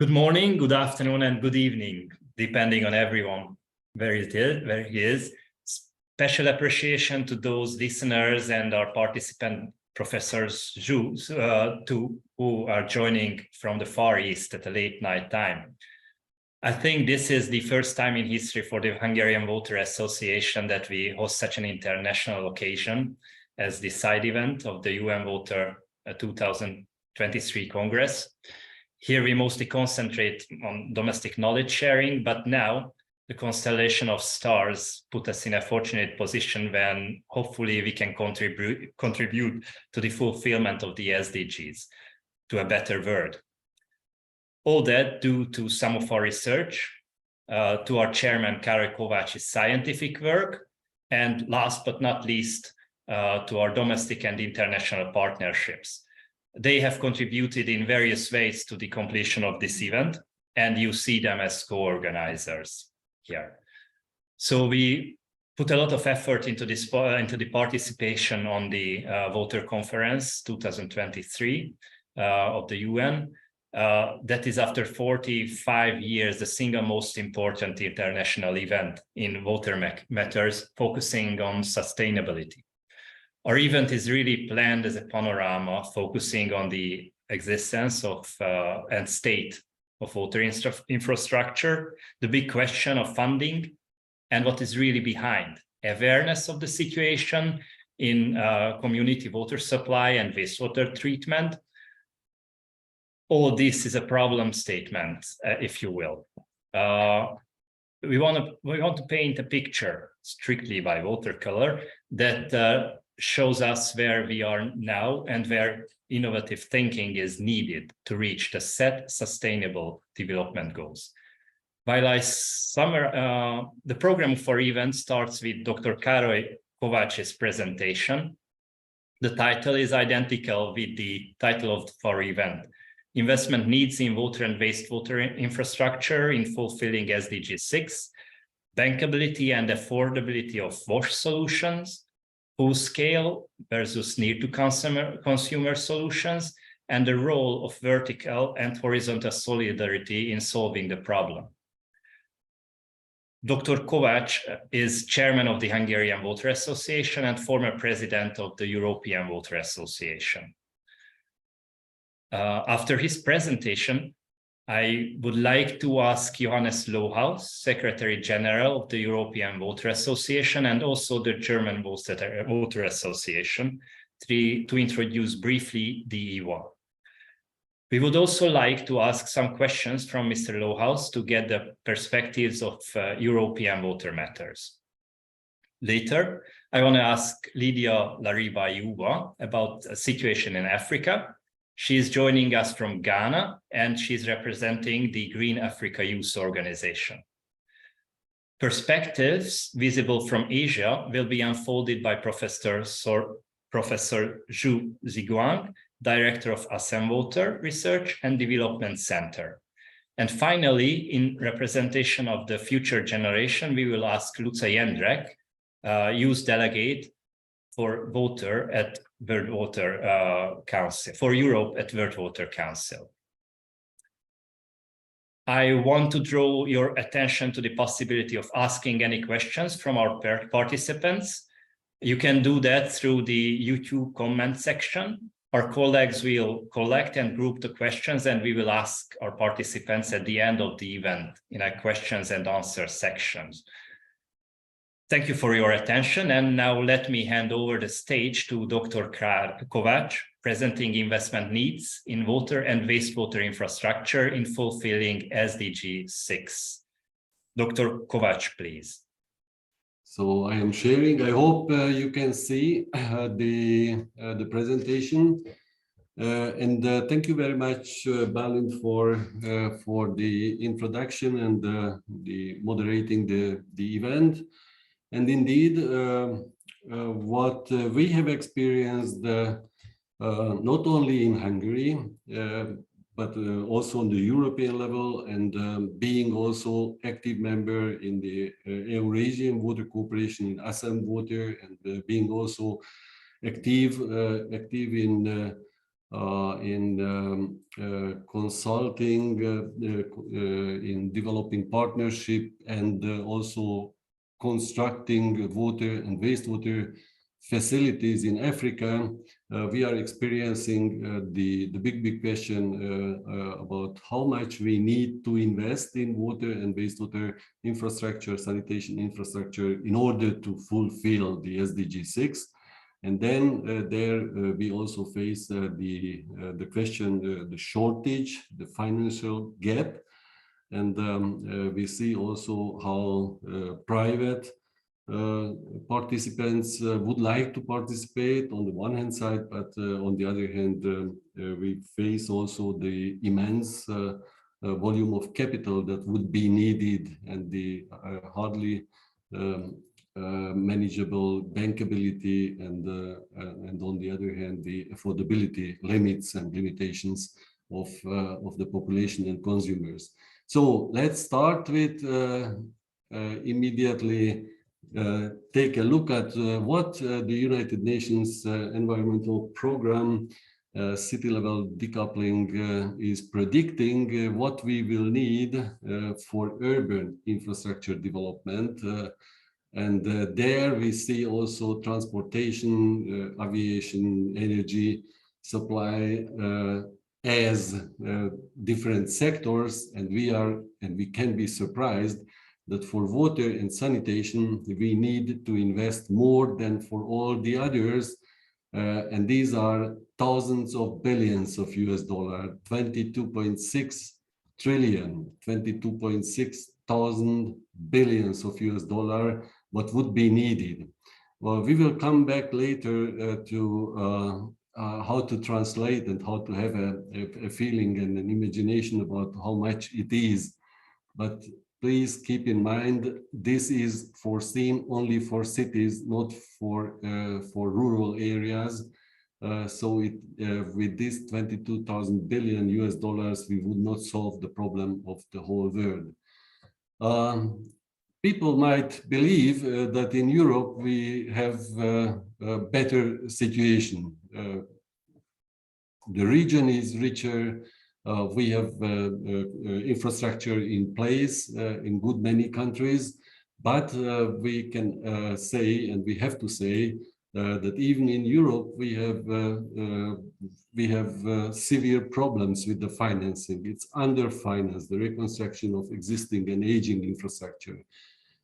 Good morning, good afternoon, and good evening, depending on everyone where he is. Special appreciation to those listeners and our participant professors too, who are joining from the Far East at a late night time. I think this is the first time in history for the Hungarian Voter Association that we host such an international occasion as the side event of the UN Voter 2023 Congress. Here we mostly concentrate on domestic knowledge sharing, but now the constellation of stars put us in a fortunate position when hopefully we can contribute to the fulfillment of the SDGs, to a better world. All that due to some of our research, to our chairman Károly Kovács's scientific work, and last but not least, to our domestic and international partnerships. They have contributed in various ways to the completion of this event, and you see them as co-organizers here. So we put a lot of effort into the participation on the Voter Conference 2023 of the UN. That is, after 45 years, the single most important international event in voter matters, focusing on sustainability. Our event is really planned as a panorama, focusing on the existence of and state of voter infrastructure, the big question of funding, and what is really behind awareness of the situation in community water supply and wastewater treatment. All this is a problem statement, if you will. We want to paint a picture strictly by watercolor that shows us where we are now and where innovative thinking is needed to reach the set sustainable development goals. While the program for event starts with Dr. Károly Kovács's presentation. The title is identical with the title of our event: Investment Needs in Water and Wastewater Infrastructure in Fulfilling SDG 6, Bankability and Affordability of WASH Solutions, Full Scale versus Near to Consumer Solutions, and the role of vertical and horizontal solidarity in solving the problem. Dr. Kovács is chairman of the Hungarian Voter Association and former president of the European Voter Association. After his presentation, I would like to ask Johannes Lohaus, Secretary General of the European Voter Association and also the German Voter Association, to introduce briefly the EVA. We would also like to ask some questions from Mr. Lohaus to get the perspectives of European voter matters. Later, I want to ask Lydia Lariba-Yuba about the situation in Africa. She is joining us from Ghana, and she's representing the Green Africa Youth Organization. Perspectives visible from Asia will be unfolded by Professor Zhu Ziguang, Director of ASEM Water Research and Development Center. And finally, in representation of the future generation, we will ask Luca Jendrek, Youth Delegate for Water at World Water Council, for Europe at World Water Council. I want to draw your attention to the possibility of asking any questions from our participants. You can do that through the YouTube comment section. Our colleagues will collect and group the questions, and we will ask our participants at the end of the event in our questions and answer sections. Thank you for your attention, and now let me hand over the stage to Dr. Kovács, presenting investment needs in water and wastewater infrastructure in fulfilling SDG 6. Dr. Kovács, please. So I am sharing. I hope you can see the presentation. And thank you very much, Balint, for the introduction and the moderating the event. And indeed, what we have experienced, not only in Hungary, but also on the European level, and being also active member in the Eurasian Water Cooperation in ASEM Water, and being also active in in consulting, in developing partnership, and also constructing water and wastewater facilities in Africa. We are experiencing the big question about how much we need to invest in water and wastewater infrastructure, sanitation infrastructure, in order to fulfill the SDG 6. And then we also face the question, the shortage, the financial gap. And we see also how private participants would like to participate on the one hand side, but on the other hand, we face also the immense volume of capital that would be needed, and the hardly manageable bankability, and on the other hand, the affordability limits and limitations of the population and consumers. So let's start with immediately take a look at what the United Nations Environmental Program, city level decoupling, is predicting what we will need for urban infrastructure development. And there we see also transportation, aviation, energy supply as different sectors, and we can be surprised that for water and sanitation we need to invest more than for all the others, and these are thousands of billions of US dollar, 22.6 trillion, 22.6 thousand billions of US dollar, what would be needed. Well, we will come back later to how to translate and how to have a feeling and an imagination about how much it is. But please keep in mind, this is foreseen only for cities, not for rural areas. So with this 22,000 billion US dollars, we would not solve the problem of the whole world. People might believe that in Europe we have a better situation. The region is richer. We have infrastructure in place in good many countries, but we can say, and we have to say, that even in Europe we have severe problems with the financing. It's underfinanced, the reconstruction of existing and aging infrastructure.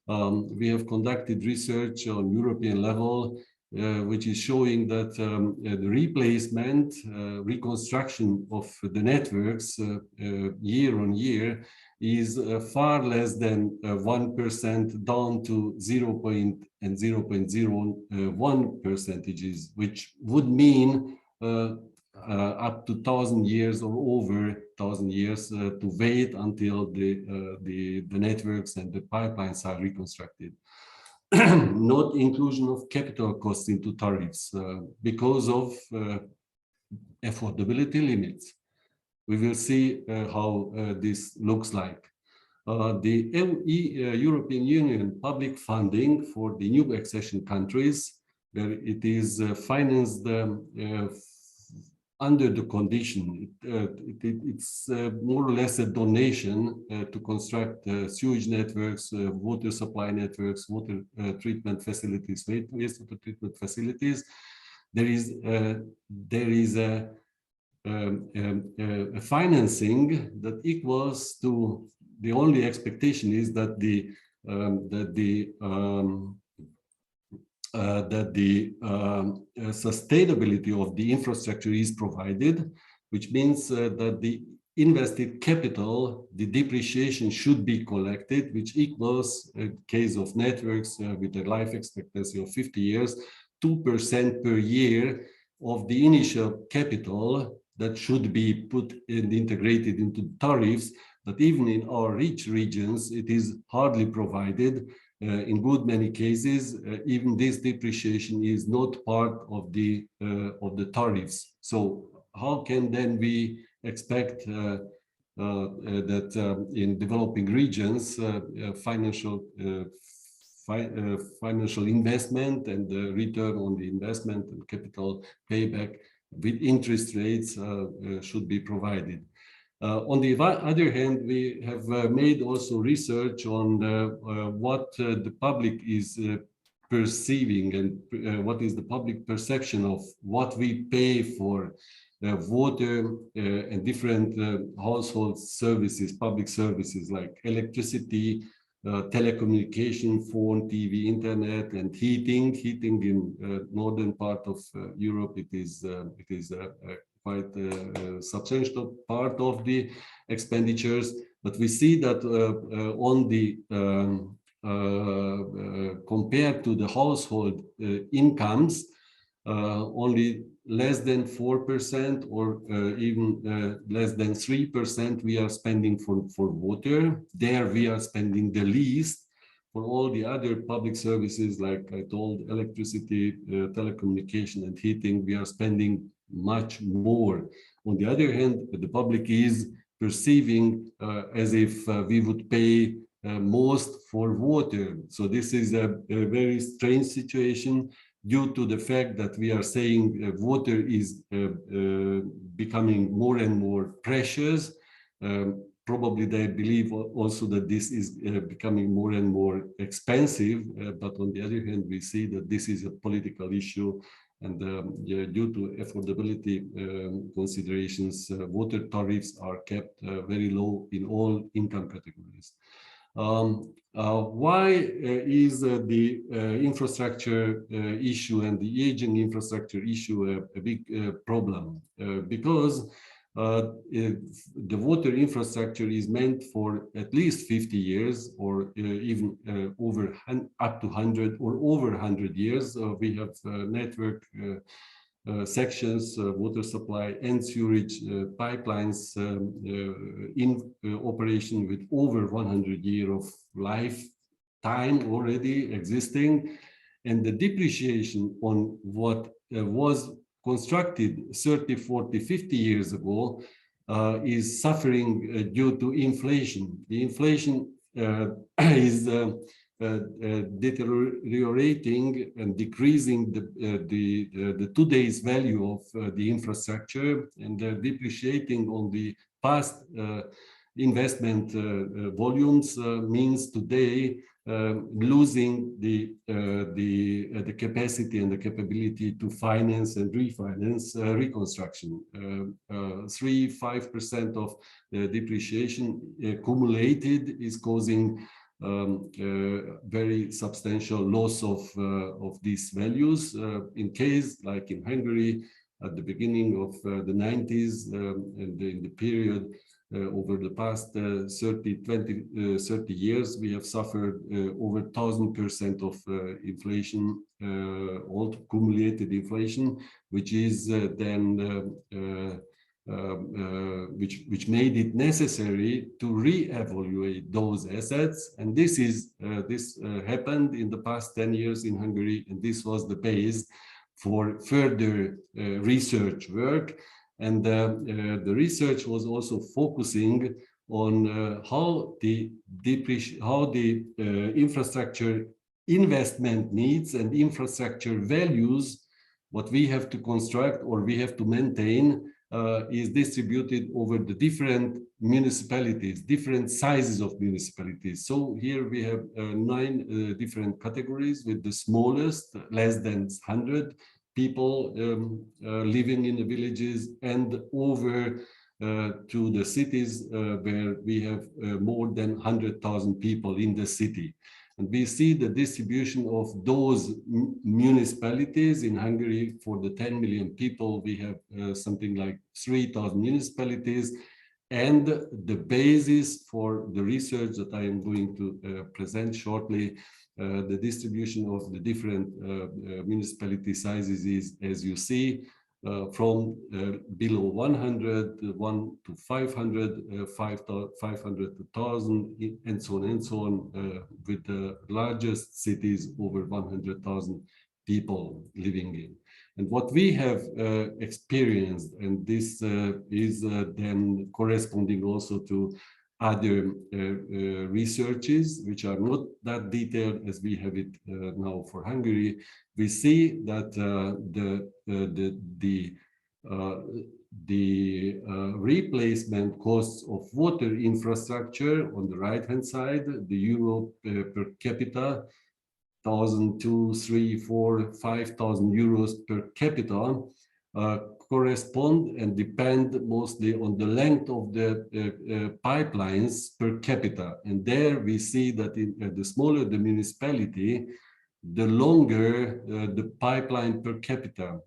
We have conducted research on European level, which is showing that the replacement, reconstruction of the networks year on year is far less than 1%, down to 0.01 percentages, which would mean up to 1,000 years or over 1,000 years to wait until the networks and the pipelines are reconstructed. Not inclusion of capital costs into tariffs because of affordability limits. We will see how this looks like. The European Union public funding for the new accession countries, where it is financed under the condition, it's more or less a donation to construct sewage networks, water supply networks, water treatment facilities, wastewater treatment facilities. There is a financing that equals to, the only expectation is that the sustainability of the infrastructure is provided, which means that the invested capital, the depreciation should be collected, which equals, in case of networks with a life expectancy of 50 years, 2% per year of the initial capital that should be put and integrated into tariffs. But even in our rich regions, it is hardly provided. In good many cases, even this depreciation is not part of the tariffs. So how can then we expect that in developing regions, financial investment and the return on the investment and capital payback with interest rates should be provided. On the other hand, we have made also research on what the public is perceiving and what is the public perception of what we pay for water and different household services, public services like electricity, telecommunication, phone, TV, internet, and heating. Heating in northern part of Europe, it is quite a substantial part of the expenditures. But we see that on the compared to the household incomes, only less than 4% or even less than 3% we are spending for water. There we are spending the least. For all the other public services, like I told, electricity, telecommunication and heating, we are spending much more. On the other hand, the public is perceiving as if we would pay most for water. So this is a very strange situation due to the fact that we are saying water is becoming more and more precious. Probably they believe also that this is becoming more and more expensive, but on the other hand, we see that this is a political issue, and due to affordability considerations, water tariffs are kept very low in all income categories. Why is the infrastructure issue and the aging infrastructure issue a big problem? Because the water infrastructure is meant for at least 50 years or even over up to 100 or over 100 years. We have network sections, water supply and sewage pipelines in operation with over 100 years of lifetime already existing. And the depreciation on what was constructed 30, 40, 50 years ago is suffering due to inflation. The inflation is deteriorating and decreasing the today's value of the infrastructure, and depreciating on the past investment volumes means today losing the capacity and the capability to finance and refinance reconstruction. 3-5% of the depreciation accumulated is causing very substantial loss of these values. In case like in Hungary at the beginning of the 90s and in the period over the past 30 years, we have suffered over 1,000% of inflation, all accumulated inflation, which is then which made it necessary to re-evaluate those assets. And this happened in the past 10 years in Hungary, and this was the base for further research work. And the research was also focusing on how the infrastructure investment needs and infrastructure values, what we have to construct or we have to maintain, is distributed over the different municipalities, different sizes of municipalities. So here we have 9 different categories, with the smallest, less than 100 people living in the villages, and over to the cities where we have more than 100,000 people in the city. And we see the distribution of those municipalities in Hungary. For the 10 million people, we have something like 3,000 municipalities. And the basis for the research that I am going to present shortly, the distribution of the different municipality sizes is, as you see, from below 100, 1 to 500, 500 to 1,000, and so on, with the largest cities over 100,000 people living in. And what we have experienced, and this is then corresponding also to other researches, which are not that detailed as we have it now for Hungary, we see that the the replacement costs of water infrastructure on the right-hand side, the Europe per capita, 1,000, 2, 3, 4, 5,000 euros per capita, correspond and depend mostly on the length of the pipelines per capita. And there we see that the smaller the municipality, the longer the pipeline per capita.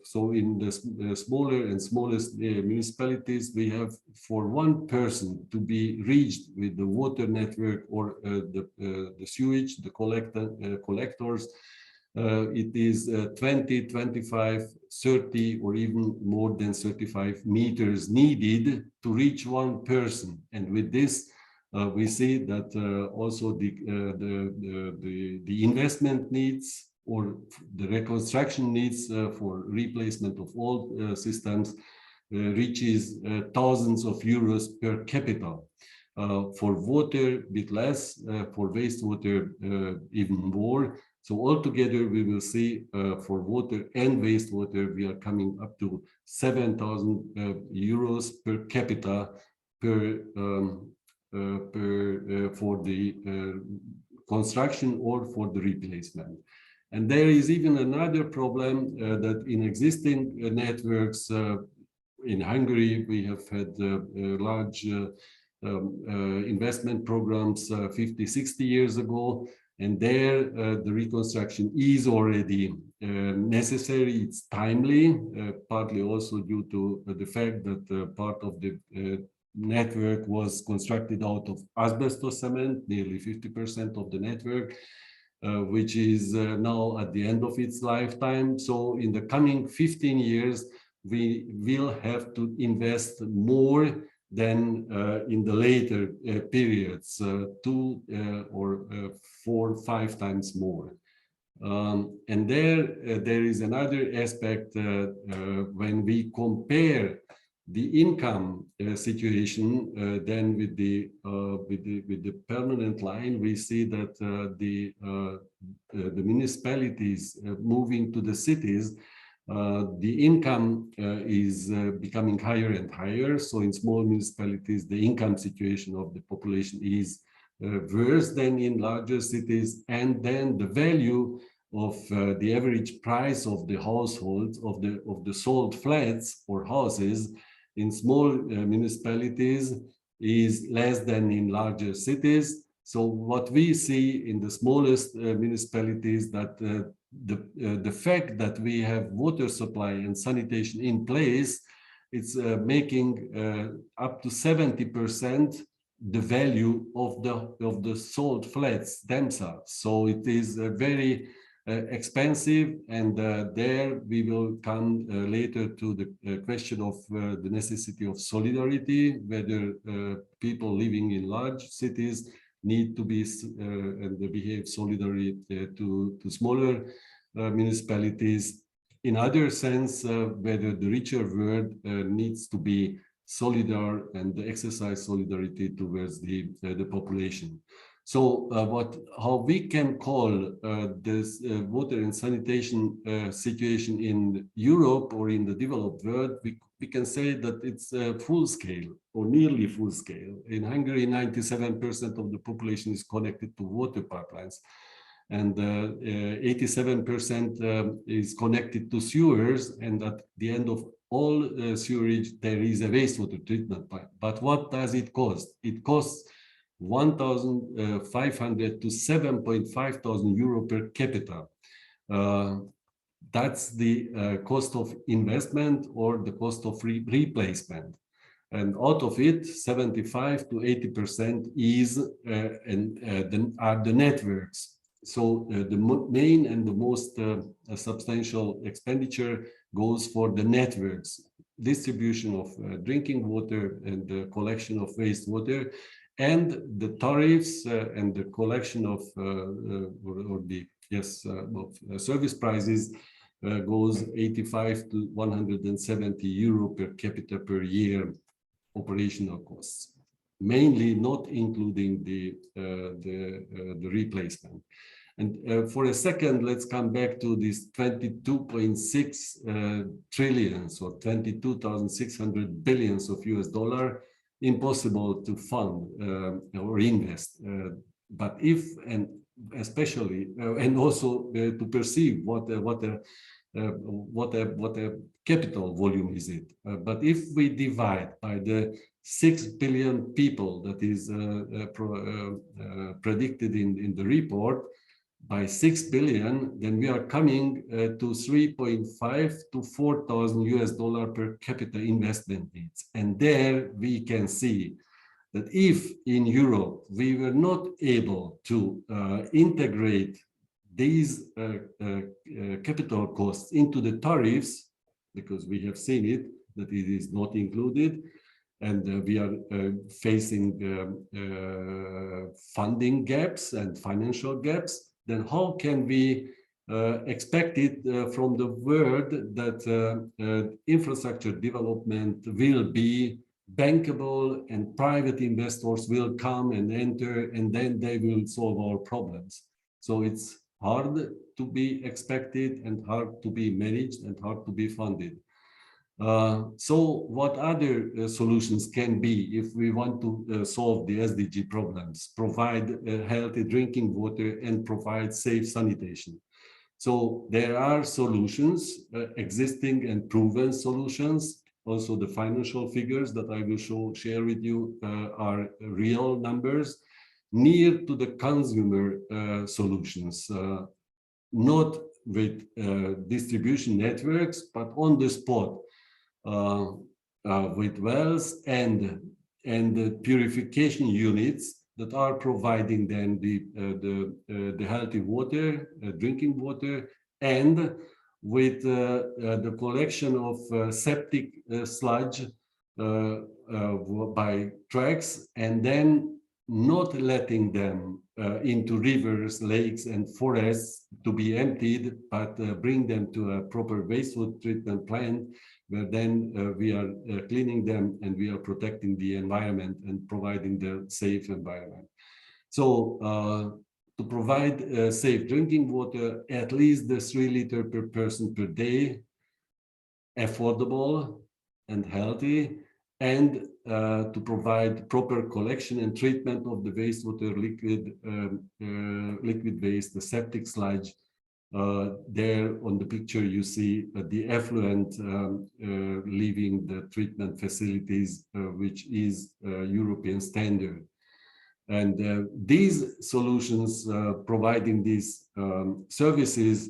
So in the smaller and smallest municipalities, we have for one person to be reached with the water network or the sewage, the collectors, it is 20, 25, 30, or even more than 35 meters needed to reach one person. And with this, we see that also the investment needs or the reconstruction needs for replacement of old systems reaches thousands of euros per capita. For water, a bit less, for wastewater, even more. So altogether, we will see for water and wastewater, we are coming up to 7,000 euros per capita for the construction or for the replacement. And there is even another problem that in existing networks in Hungary, we have had large investment programs 50, 60 years ago. And there, the reconstruction is already necessary. It's timely, partly also due to the fact that part of the network was constructed out of asbestos cement, nearly 50% of the network, which is now at the end of its lifetime. So in the coming 15 years, we will have to invest more than in the later periods, 2 or 4, 5 times more. And there is another aspect when we compare the income situation then with the permanent line, we see that the municipalities moving to the cities, the income is becoming higher and higher. So in small municipalities, the income situation of the population is worse than in larger cities. And then the value of the average price of the households, of the sold flats or houses in small municipalities is less than in larger cities. So what we see in the smallest municipalities that the fact that we have water supply and sanitation in place, it's making up to 70% the value of the sold flats themselves. So it is very expensive, and there we will come later to the question of the necessity of solidarity, whether people living in large cities need to be and behave solidarity to smaller municipalities. In other sense, whether the richer world needs to be solidar and exercise solidarity towards the population. So how we can call this water and sanitation situation in Europe or in the developed world, we can say that it's full scale or nearly full scale. In Hungary, 97% of the population is connected to water pipelines, and 87% is connected to sewers, and at the end of all sewerage, there is a wastewater treatment pipe. But what does it cost? It costs 1,500 to 7,500 euro per capita. That's the cost of investment or the cost of replacement. And out of it, 75 to 80% is are the networks. So the main and the most substantial expenditure goes for the networks, distribution of drinking water and the collection of wastewater, and the tariffs and the collection of service prices goes 85 to 170 euro per capita per year operational costs, mainly not including the replacement. And for a second, let's come back to this 22.6 trillions or 22,600 billions of US dollar, impossible to fund or invest. But if, and especially, and also to perceive what a capital volume is it. But if we divide by the 6 billion people that is predicted in the report, by 6 billion, then we are coming to 3.5 to 4,000 US dollar per capita investment needs. And there we can see that if in Europe we were not able to integrate these capital costs into the tariffs, because we have seen it, that it is not included, and we are facing funding gaps and financial gaps, then how can we expect it from the world that infrastructure development will be bankable and private investors will come and enter and then they will solve our problems? So it's hard to be expected and hard to be managed and hard to be funded. So what other solutions can be if we want to solve the SDG problems, provide healthy drinking water and provide safe sanitation? So there are solutions, existing and proven solutions. Also the financial figures that I will share with you are real numbers, near to the consumer solutions, not with distribution networks, but on the spot. With wells and purification units that are providing then the healthy water, drinking water, and with the collection of septic sludge by trucks, and then not letting them into rivers, lakes, and forests to be emptied, but bring them to a proper wastewater treatment plant, where then we are cleaning them and we are protecting the environment and providing the safe environment. So to provide safe drinking water, at least the 3 liters per person per day, affordable and healthy, and to provide proper collection and treatment of the wastewater, liquid waste, the septic sludge. There on the picture you see the effluent leaving the treatment facilities, which is European standard. And these solutions providing these services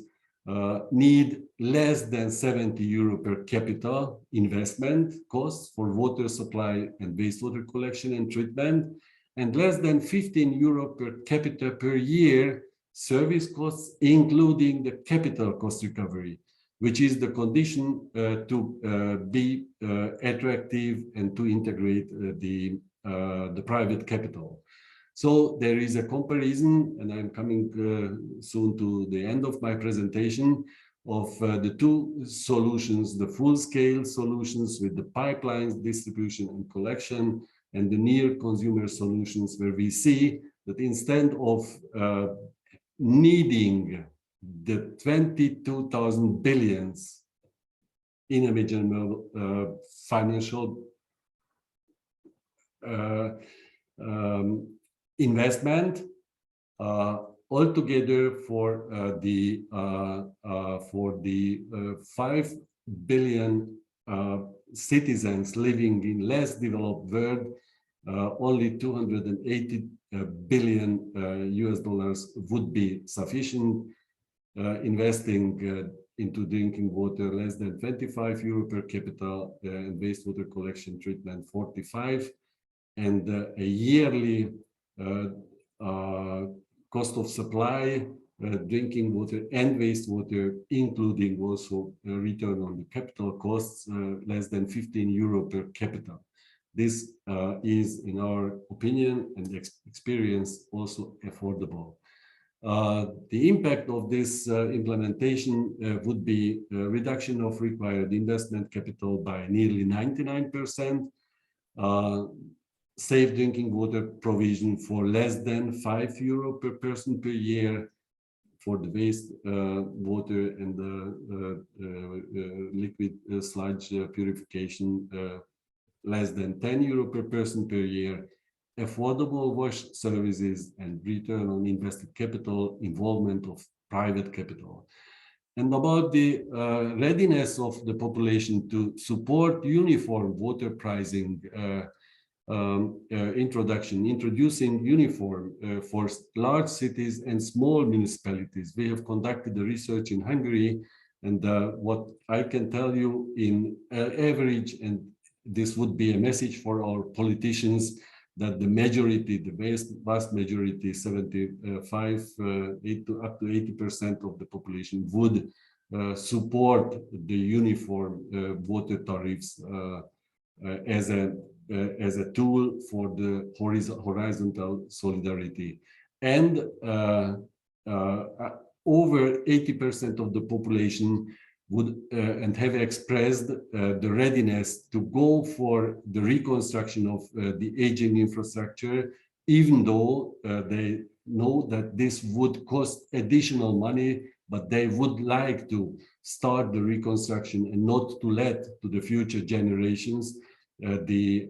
need less than 70 euro per capita investment costs for water supply and wastewater collection and treatment, and less than 15 euro per capita per year service costs, including the capital cost recovery, which is the condition to be attractive and to integrate the private capital. So there is a comparison, and I'm coming soon to the end of my presentation, of the two solutions, the full-scale solutions with the pipelines, distribution and collection, and the near consumer solutions, where we see that instead of needing the 22,000 billions inimaginable financial investment altogether for the 5 billion citizens living in less developed world, only 280 billion US dollars would be sufficient. Investing into drinking water less than 25 euro per capita, and wastewater collection treatment 45, and a yearly cost of supply, drinking water and wastewater, including also a return on the capital costs, less than 15 euro per capita. This is, in our opinion and experience, also affordable. The impact of this implementation would be a reduction of required investment capital by nearly 99%, safe drinking water provision for less than 5 euro per person per year, for the waste water and liquid sludge purification, less than 10 euro per person per year, affordable wash services, and return on invested capital, involvement of private capital. And about the readiness of the population to support uniform water pricing introducing uniform for large cities and small municipalities. We have conducted the research in Hungary, and what I can tell you in average, and this would be a message for our politicians, that the majority, the vast majority, 75, up to 80% of the population would support the uniform water tariffs as a tool for the horizontal solidarity. And over 80% of the population would and have expressed the readiness to go for the reconstruction of the aging infrastructure, even though they know that this would cost additional money, but they would like to start the reconstruction and not to let to the future generations the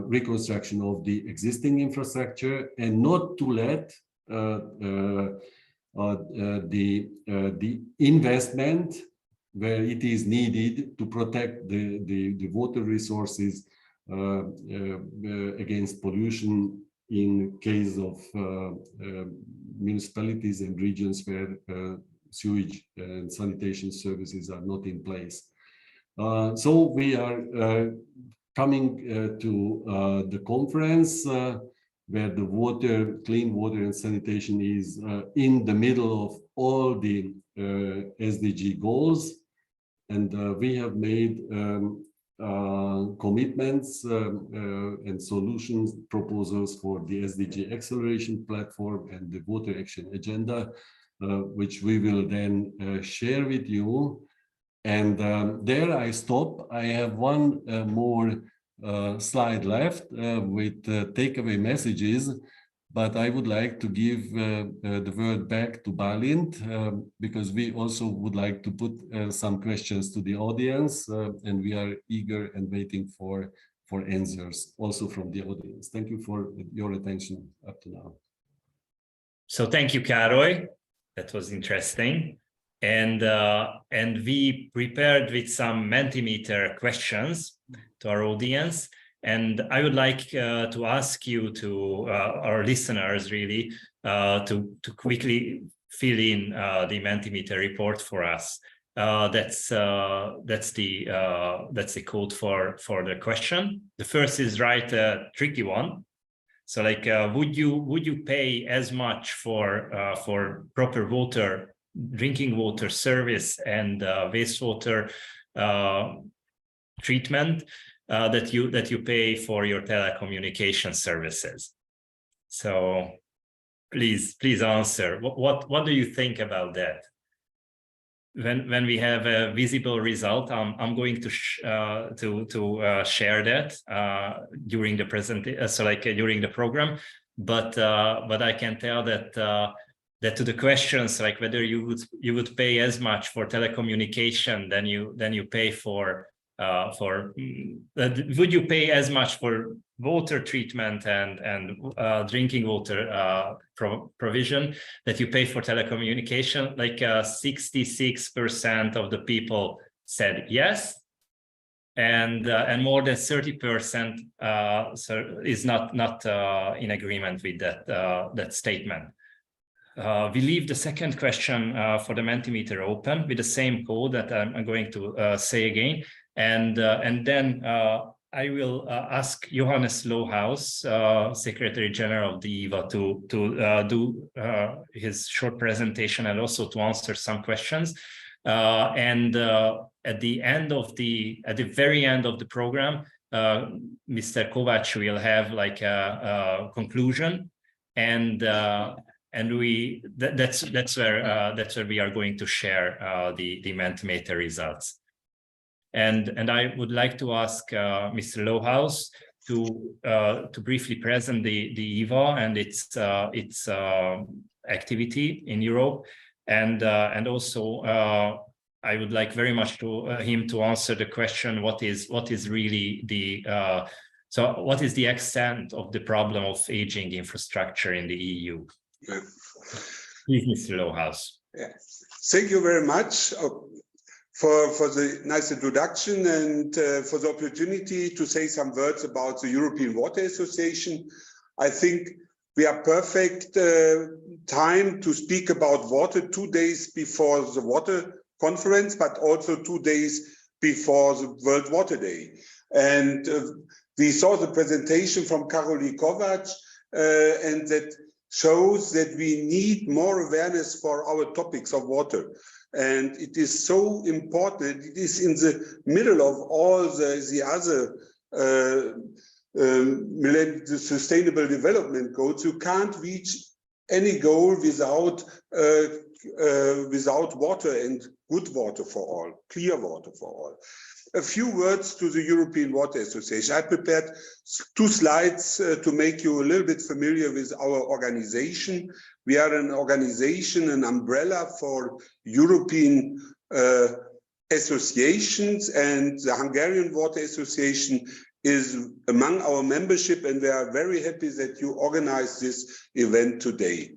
reconstruction of the existing infrastructure, and not to let the investment where it is needed to protect the water resources against pollution in case of municipalities and regions where sewage and sanitation services are not in place. So we are coming to the conference where the water, clean water and sanitation is in the middle of all the SDG goals. And we have made commitments and solutions proposals for the SDG acceleration platform and the water action agenda, which we will then share with you. And there I stop. I have one more slide left with takeaway messages, but I would like to give the word back to Balint because we also would like to put some questions to the audience, and we are eager and waiting for answers also from the audience. Thank you for your attention up to now. So thank you, Károly. That was interesting. And we prepared with some Mentimeter questions to our audience. And I would like to ask you to our listeners really to quickly fill in the Mentimeter report for us. That's the code for the question. The first is right, a tricky one. So like, would you pay as much for proper water, drinking water service and wastewater treatment that you pay for your telecommunication services? So please answer. What do you think about that? When we have a visible result, I'm going to share that during the presentation, so like during the program. But I can tell that that to the questions like whether you would pay as much for telecommunication than you pay for would you pay as much for water treatment and drinking water provision that you pay for telecommunication? Like 66% of the people said yes, and more than 30% so is not in agreement with that statement. We leave the second question for the Mentimeter open with the same code that I'm going to say again. And then I will ask Johannes Lohaus, Secretary General of the IVA, to do his short presentation and also to answer some questions. And at the very end of the program, Mr. Kovács will have like a conclusion, and that's where we are going to share the Mentimeter results. And I would like to ask Mr. Lohaus to briefly present the IVA and its activity in Europe, and also I would like very much to him to answer the question: what is really the so what is the extent of the problem of aging infrastructure in the EU? Yeah. Please, Mr. Lohaus. Yeah. Thank you very much for the nice introduction and for the opportunity to say some words about the European Water Association. I think we are perfect time to speak about water 2 days before the water conference, but also 2 days before the World Water Day. And we saw the presentation from Karoli Kovac, and that shows that we need more awareness for our topics of water. And it is so important. It is in the middle of all the other the Sustainable Development Goals. You can't reach any goal without water, and good water for all, clear water for all. A few words to the European Water Association. I prepared 2 slides to make you a little bit familiar with our organization. We are an organization, an umbrella for European associations, and the Hungarian Water Association is among our membership, and we are very happy that you organize this event today.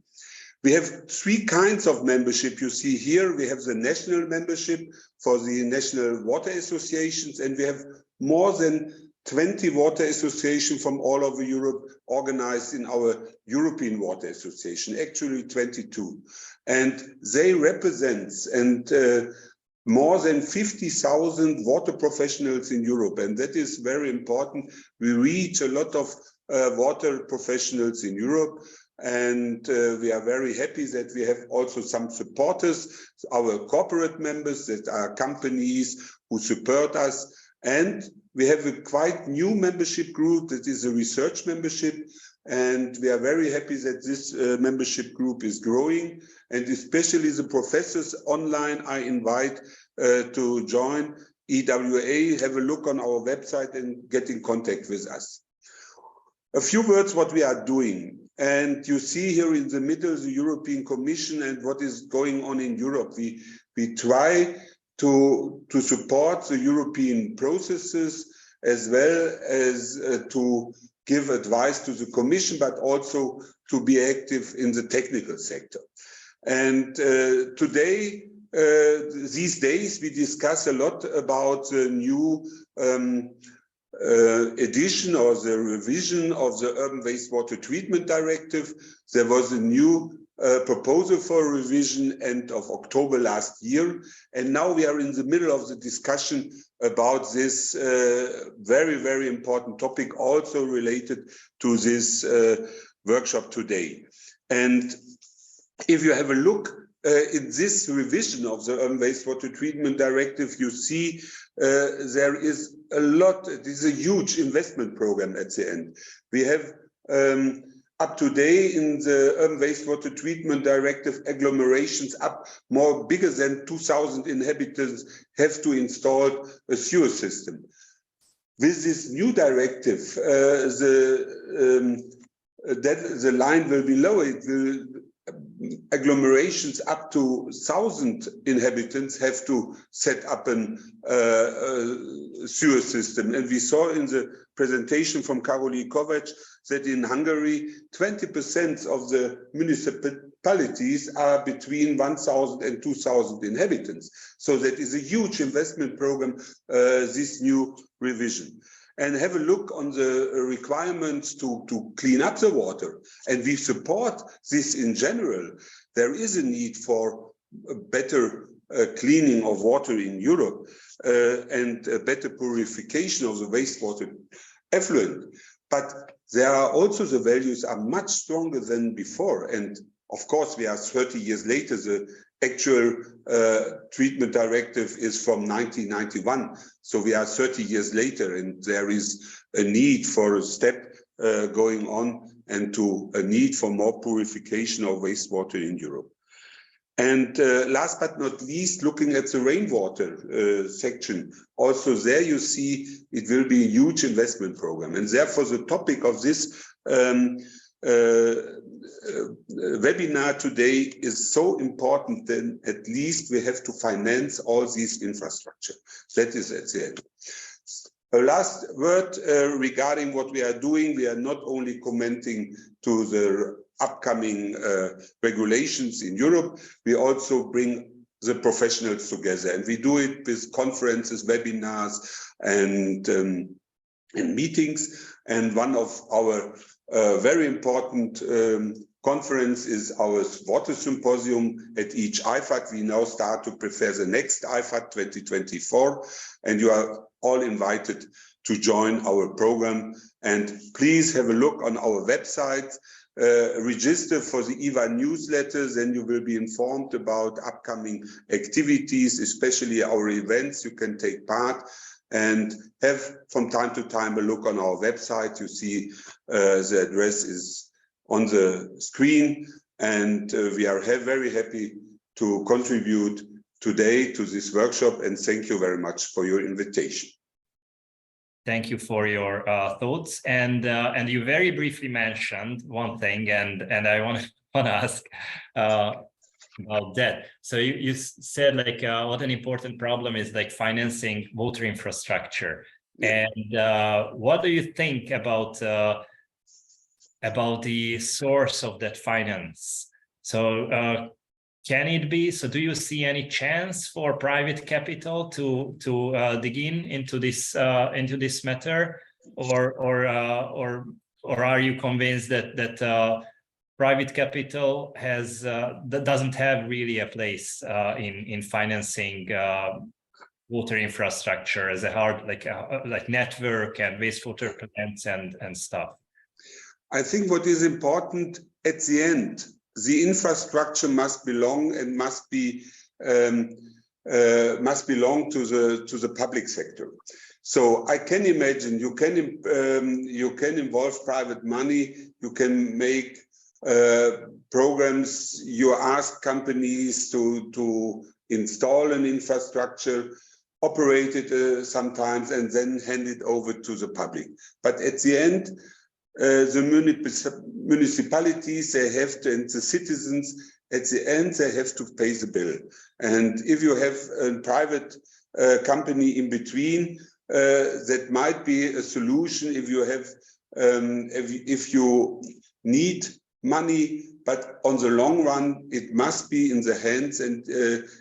We have 3 kinds of membership. You see here, we have the national membership for the national water associations, and we have more than 20 water associations from all over Europe organized in our European Water Association, actually 22. And they represent more than 50,000 water professionals in Europe, and that is very important. We reach a lot of water professionals in Europe, and we are very happy that we have also some supporters, our corporate members, that are companies who support us. And we have a quite new membership group that is a research membership, and we are very happy that this membership group is growing, and especially the professors online I invite to join EWA. Have a look on our website and get in contact with us. A few words what we are doing. And you see here in the middle the European Commission and what is going on in Europe. We try to support the European processes, as well as to give advice to the Commission, but also to be active in the technical sector. And today, these days, we discuss a lot about the new edition or the revision of the Urban Wastewater Treatment Directive. There was a new proposal for revision end of October last year, and now we are in the middle of the discussion about this very, very important topic, also related to this workshop today. And if you have a look in this revision of the Urban Wastewater Treatment Directive, you see there is a lot. It is a huge investment program at the end. We have up to date in the Urban Wastewater Treatment Directive, agglomerations up more bigger than 2,000 inhabitants have to install a sewer system. With this new directive, the line will be lower. It will, agglomerations up to 1,000 inhabitants have to set up a sewer system. And we saw in the presentation from Karoli Kovac that in Hungary, 20% of the municipalities are between 1,000 and 2,000 inhabitants. So that is a huge investment program, this new revision. And have a look on the requirements to clean up the water. And we support this in general. There is a need for a better cleaning of water in Europe and a better purification of the wastewater effluent. But there are also the values are much stronger than before. And of course, we are 30 years later. The actual treatment directive is from 1991. So we are 30 years later, and there is a need for a step going on and to a need for more purification of wastewater in Europe. And last but not least, looking at the rainwater section, also there you see it will be a huge investment program. And therefore the topic of this webinar today is so important, then at least we have to finance all these infrastructure. That is at the end. A last word regarding what we are doing. We are not only commenting to the upcoming regulations in Europe, we also bring the professionals together, and we do it with conferences, webinars, and meetings. And one of our very important conference is our water symposium at each IFAD. We now start to prepare the next IFAD 2024, and you are all invited to join our program. And please have a look on our website, register for the EVA newsletters, and you will be informed about upcoming activities, especially our events you can take part, and have from time to time a look on our website. You see the address is on the screen, and we are very happy to contribute today to this workshop, and thank you very much for your invitation. Thank you for your thoughts, and you very briefly mentioned one thing, and I want to ask about that. So you said like what an important problem is like financing water infrastructure, and what do you think about the source of that finance? So can it be? So do you see any chance for private capital to dig into this matter, or are you convinced that private capital doesn't have really a place in financing water infrastructure as a hard like network and wastewater plants and stuff? I think what is important at the end, the infrastructure must belong and must belong to the public sector. So I can imagine you can involve private money, you can make programs, you ask companies to install an infrastructure, operate it sometimes, and then hand it over to the public. But at the end, the municipalities, they have to, and the citizens, at the end, they have to pay the bill. And if you have a private company in between, that might be a solution if you have, if you need money, but on the long run, it must be in the hands and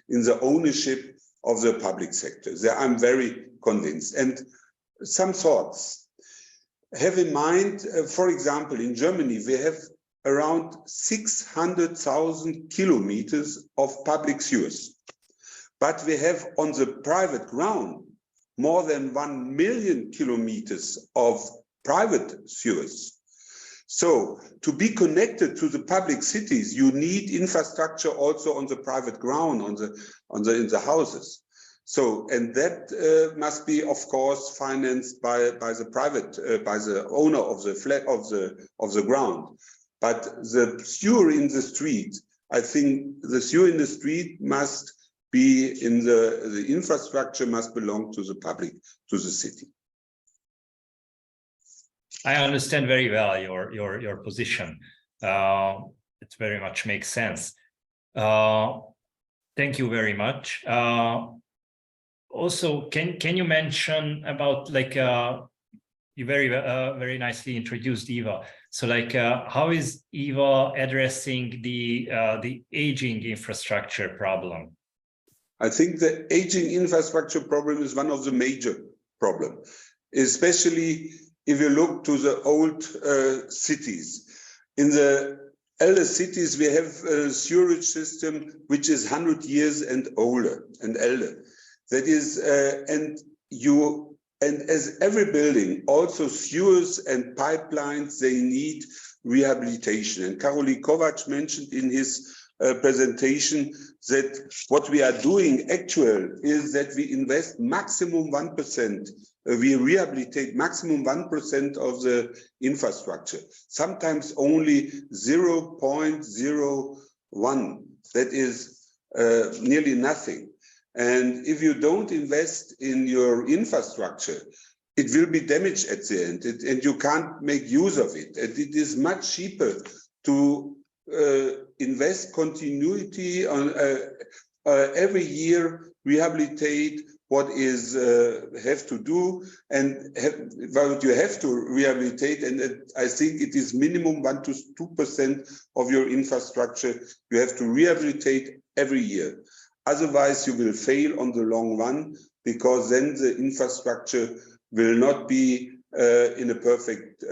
in the ownership of the public sector. There I'm very convinced. And some thoughts. Have in mind, for example, in Germany, we have around 600,000 kilometers of public sewers. But we have on the private ground more than 1 million kilometers of private sewers. So to be connected to the public cities, you need infrastructure also on the private ground, in the houses. So, and that must be, of course, financed by the private, by the owner of the flat of the ground. But the sewer in the street, I think the sewer in the street must be in the infrastructure must belong to the public, to the city. I understand very well your position. It very much makes sense. Thank you very much. Also, can you mention about like you very nicely introduced EVA. So like how is EVA addressing the aging infrastructure problem? I think the aging infrastructure problem is one of the major problems, especially if you look to the old cities. In the elder cities, we have a sewerage system which is 100 years and older and elder. That is, and as every building, also sewers and pipelines, they need rehabilitation. And Karoli Kovac mentioned in his presentation that what we are doing actually is that we invest maximum 1%. We rehabilitate maximum 1% of the infrastructure, sometimes only 0.01. That is nearly nothing. And if you don't invest in your infrastructure, it will be damaged at the end, and you can't make use of it. And it is much cheaper to invest continuity on every year, rehabilitate what is have to do, and what you have to rehabilitate. And I think it is minimum 1 to 2% of your infrastructure you have to rehabilitate every year. Otherwise, you will fail on the long run, because then the infrastructure will not be in a perfect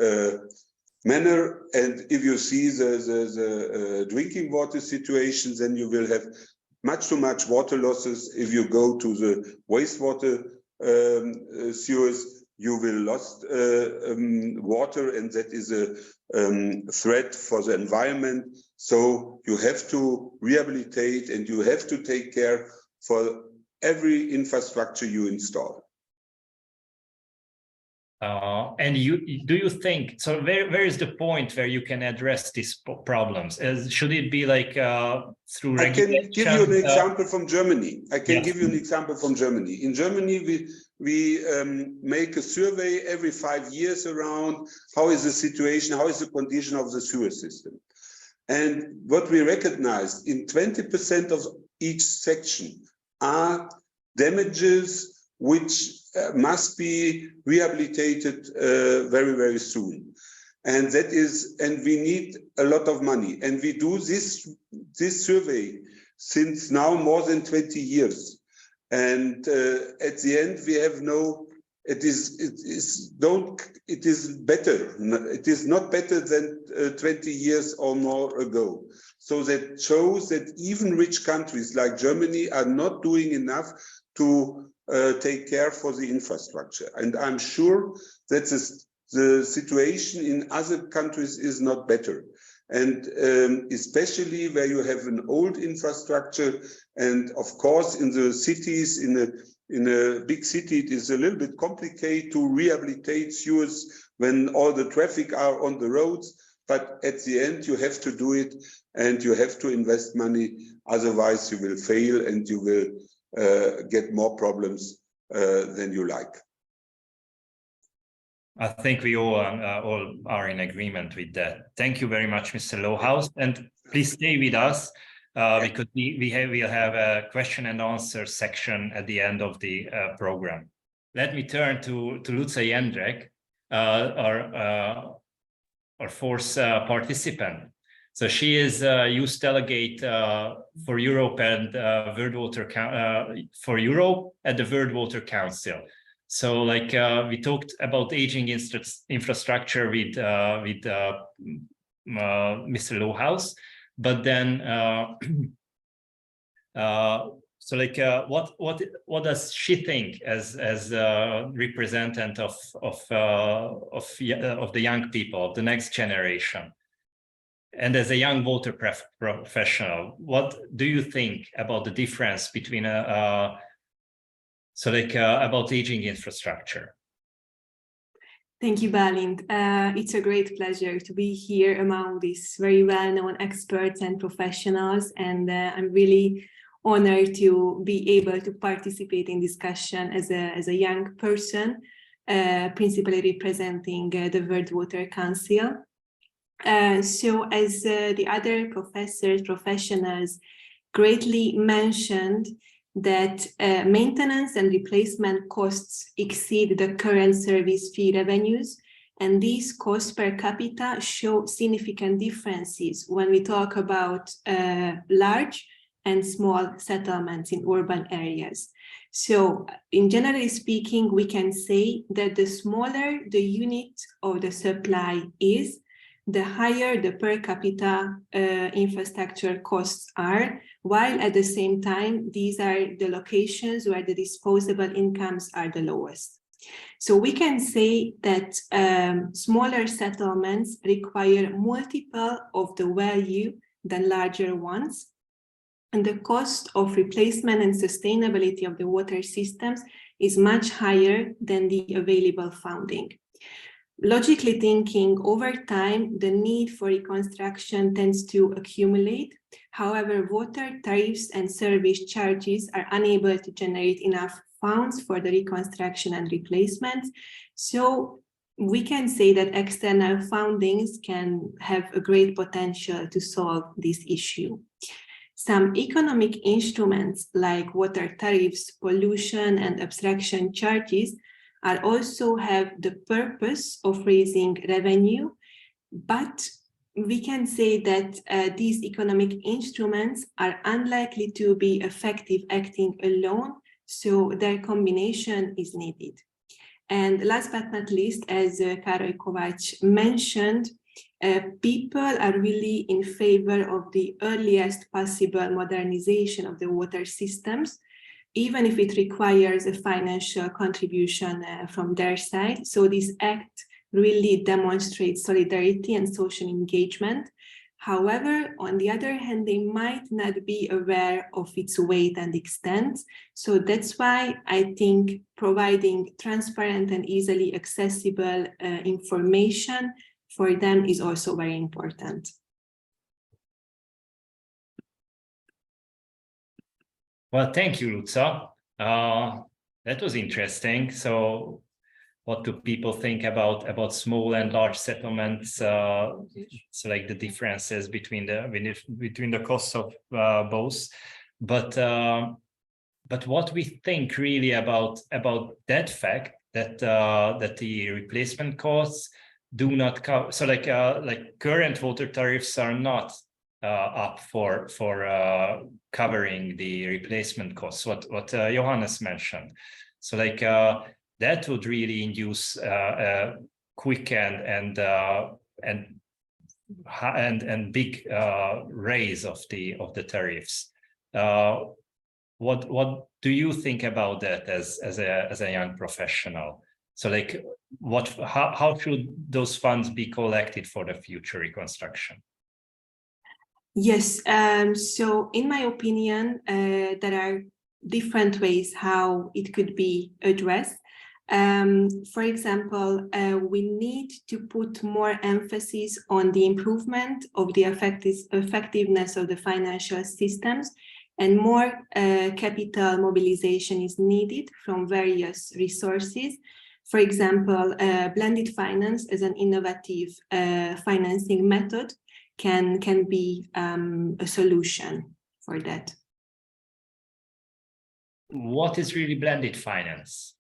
manner. And if you see the drinking water situation, then you will have much too much water losses. If you go to the wastewater sewers, you will lose water, and that is a threat for the environment. So you have to rehabilitate, and you have to take care for every infrastructure you install. And do you think, so where is the point where you can address these problems? Should it be like through regulation? I can give you an example from Germany. Yes. In Germany, we make a survey every 5 years around how is the situation, how is the condition of the sewer system. And what we recognize, in 20% of each section are damages which must be rehabilitated very, very soon. And that is, and we need a lot of money. And we do this survey since now more than 20 years. And at the end, we have no, it is better. It is not better than 20 years or more ago. So that shows that even rich countries like Germany are not doing enough to take care for the infrastructure. And I'm sure that the situation in other countries is not better. And especially where you have an old infrastructure, and of course in the cities, in a big city, it is a little bit complicated to rehabilitate sewers when all the traffic are on the roads. But at the end, you have to do it, and you have to invest money. Otherwise, you will fail, and you will get more problems than you like. I think we all are in agreement with that. Thank you very much, Mr. Lohaus, and please stay with us because we'll have a question and answer section at the end of the program. Let me turn to Luca Jendrek, our fourth participant. So she is youth delegate for Europe and World Water for Europe at the World Water Council. So, like we talked about aging infrastructure with Mr. Lohaus, but then so like what does she think as representative of the young people, of the next generation? And as a young water professional, what do you think about the difference between about aging infrastructure? Thank you, Balint. It's a great pleasure to be here among these very well-known experts and professionals, and I'm really honored to be able to participate in discussion as a young person, principally representing the World Water Council. So as the other professionals greatly mentioned, that maintenance and replacement costs exceed the current service fee revenues, and these costs per capita show significant differences when we talk about large and small settlements in urban areas. So, in generally speaking, we can say that the smaller the unit of the supply is, the higher the per capita infrastructure costs are, while at the same time, these are the locations where the disposable incomes are the lowest. So we can say that smaller settlements require multiple of the value than larger ones, and the cost of replacement and sustainability of the water systems is much higher than the available funding. Logically thinking, over time, the need for reconstruction tends to accumulate. However, water tariffs and service charges are unable to generate enough funds for the reconstruction and replacement. So we can say that external fundings can have a great potential to solve this issue. Some economic instruments like water tariffs, pollution and abstraction charges are also have the purpose of raising revenue, but we can say that these economic instruments are unlikely to be effective acting alone, so their combination is needed. And last but not least, as Károly Kovács mentioned, people are really in favor of the earliest possible modernization of the water systems, even if it requires a financial contribution from their side. So this act really demonstrates solidarity and social engagement. However, on the other hand, they might not be aware of its weight and extent. So that's why I think providing transparent and easily accessible information for them is also very important. Well, thank you, Luca. That was interesting. So what do people think about small and large settlements? So like the differences between the costs of both. But what we think really about that fact that the replacement costs do not cover. So like current water tariffs are not up for covering the replacement costs. What Johannes mentioned. So like that would really induce a quick and big raise of the tariffs. What do you think about that as a young professional? So like how should those funds be collected for the future reconstruction? Yes, so in my opinion, there are different ways how it could be addressed. For example, we need to put more emphasis on the improvement of the effectiveness of the financial systems, and more capital mobilization is needed from various resources. For example, blended finance as an innovative financing method can be a solution for that. What is really blended finance?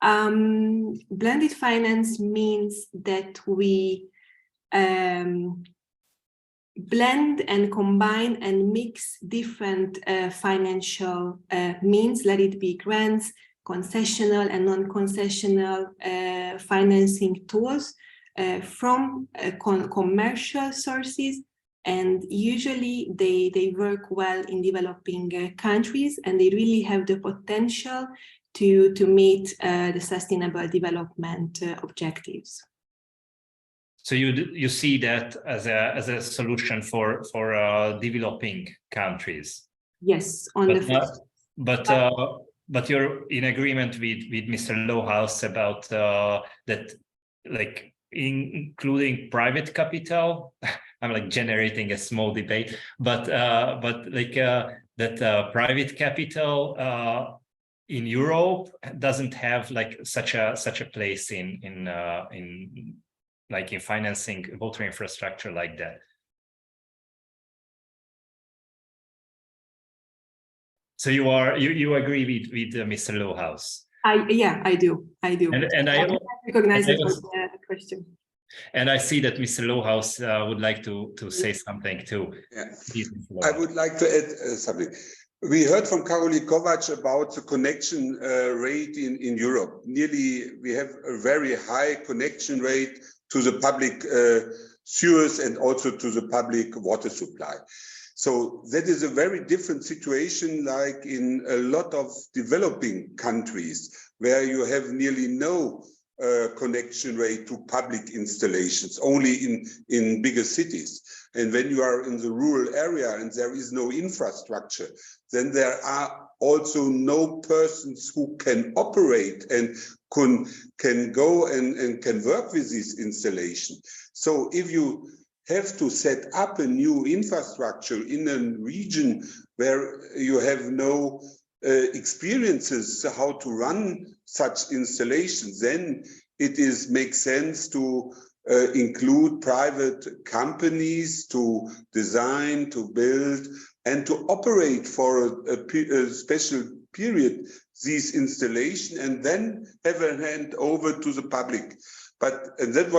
Blended finance means that we blend and combine and mix different financial means, let it be grants, concessional and non-concessional financing tools from commercial sources, and usually they work well in developing countries, and they really have the potential to meet the sustainable development objectives. So you see that as a solution for developing countries? Yes, but you're in agreement with Mr. Lohaus about that, like including private capital. I'm like generating a small debate, but like that private capital in Europe doesn't have like such a place in financing water infrastructure like that. So you agree with Mr. Lohaus? Yeah, I do. And I recognize the question. And I see that Mr. Lohaus would like to say something too. Yeah. I would like to add something. We heard from Károly Kovács about the connection rate in Europe. We have a very high connection rate to the public sewers and also to the public water supply. So that is a very different situation, like in a lot of developing countries where you have nearly no connection rate to public installations, only in bigger cities. And when you are in the rural area and there is no infrastructure, then there are also no persons who can operate and can go and can work with this installation. So if you have to set up a new infrastructure in a region where you have no experiences how to run such installations, then it makes sense to include private companies to design, to build, and to operate for a special period these installation, and then have a hand over to the public. And that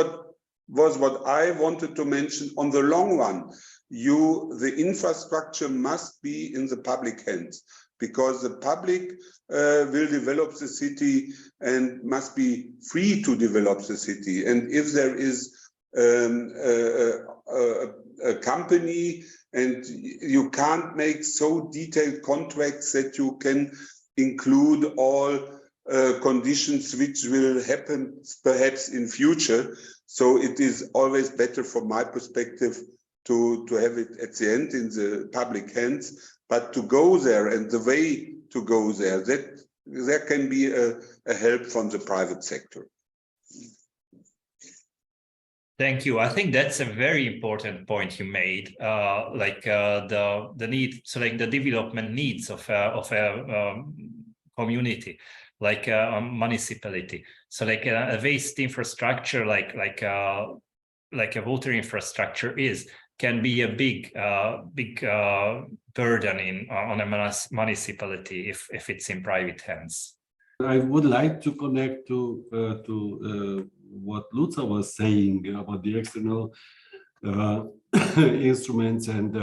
was what I wanted to mention. On the long run, the infrastructure must be in the public hands, because the public will develop the city and must be free to develop the city. And if there is a company and you can't make so detailed contracts that you can include all conditions which will happen perhaps in future. So it is always better from my perspective to have it at the end in the public hands, but to go there and the way to go there, that there can be a help from the private sector. Thank you. I think that's a very important point you made, the need, so like the development needs of a community, like a municipality. So like a waste infrastructure, like a water infrastructure can be a big burden on a municipality if it's in private hands. I would like to connect to what Luca was saying about the external instruments and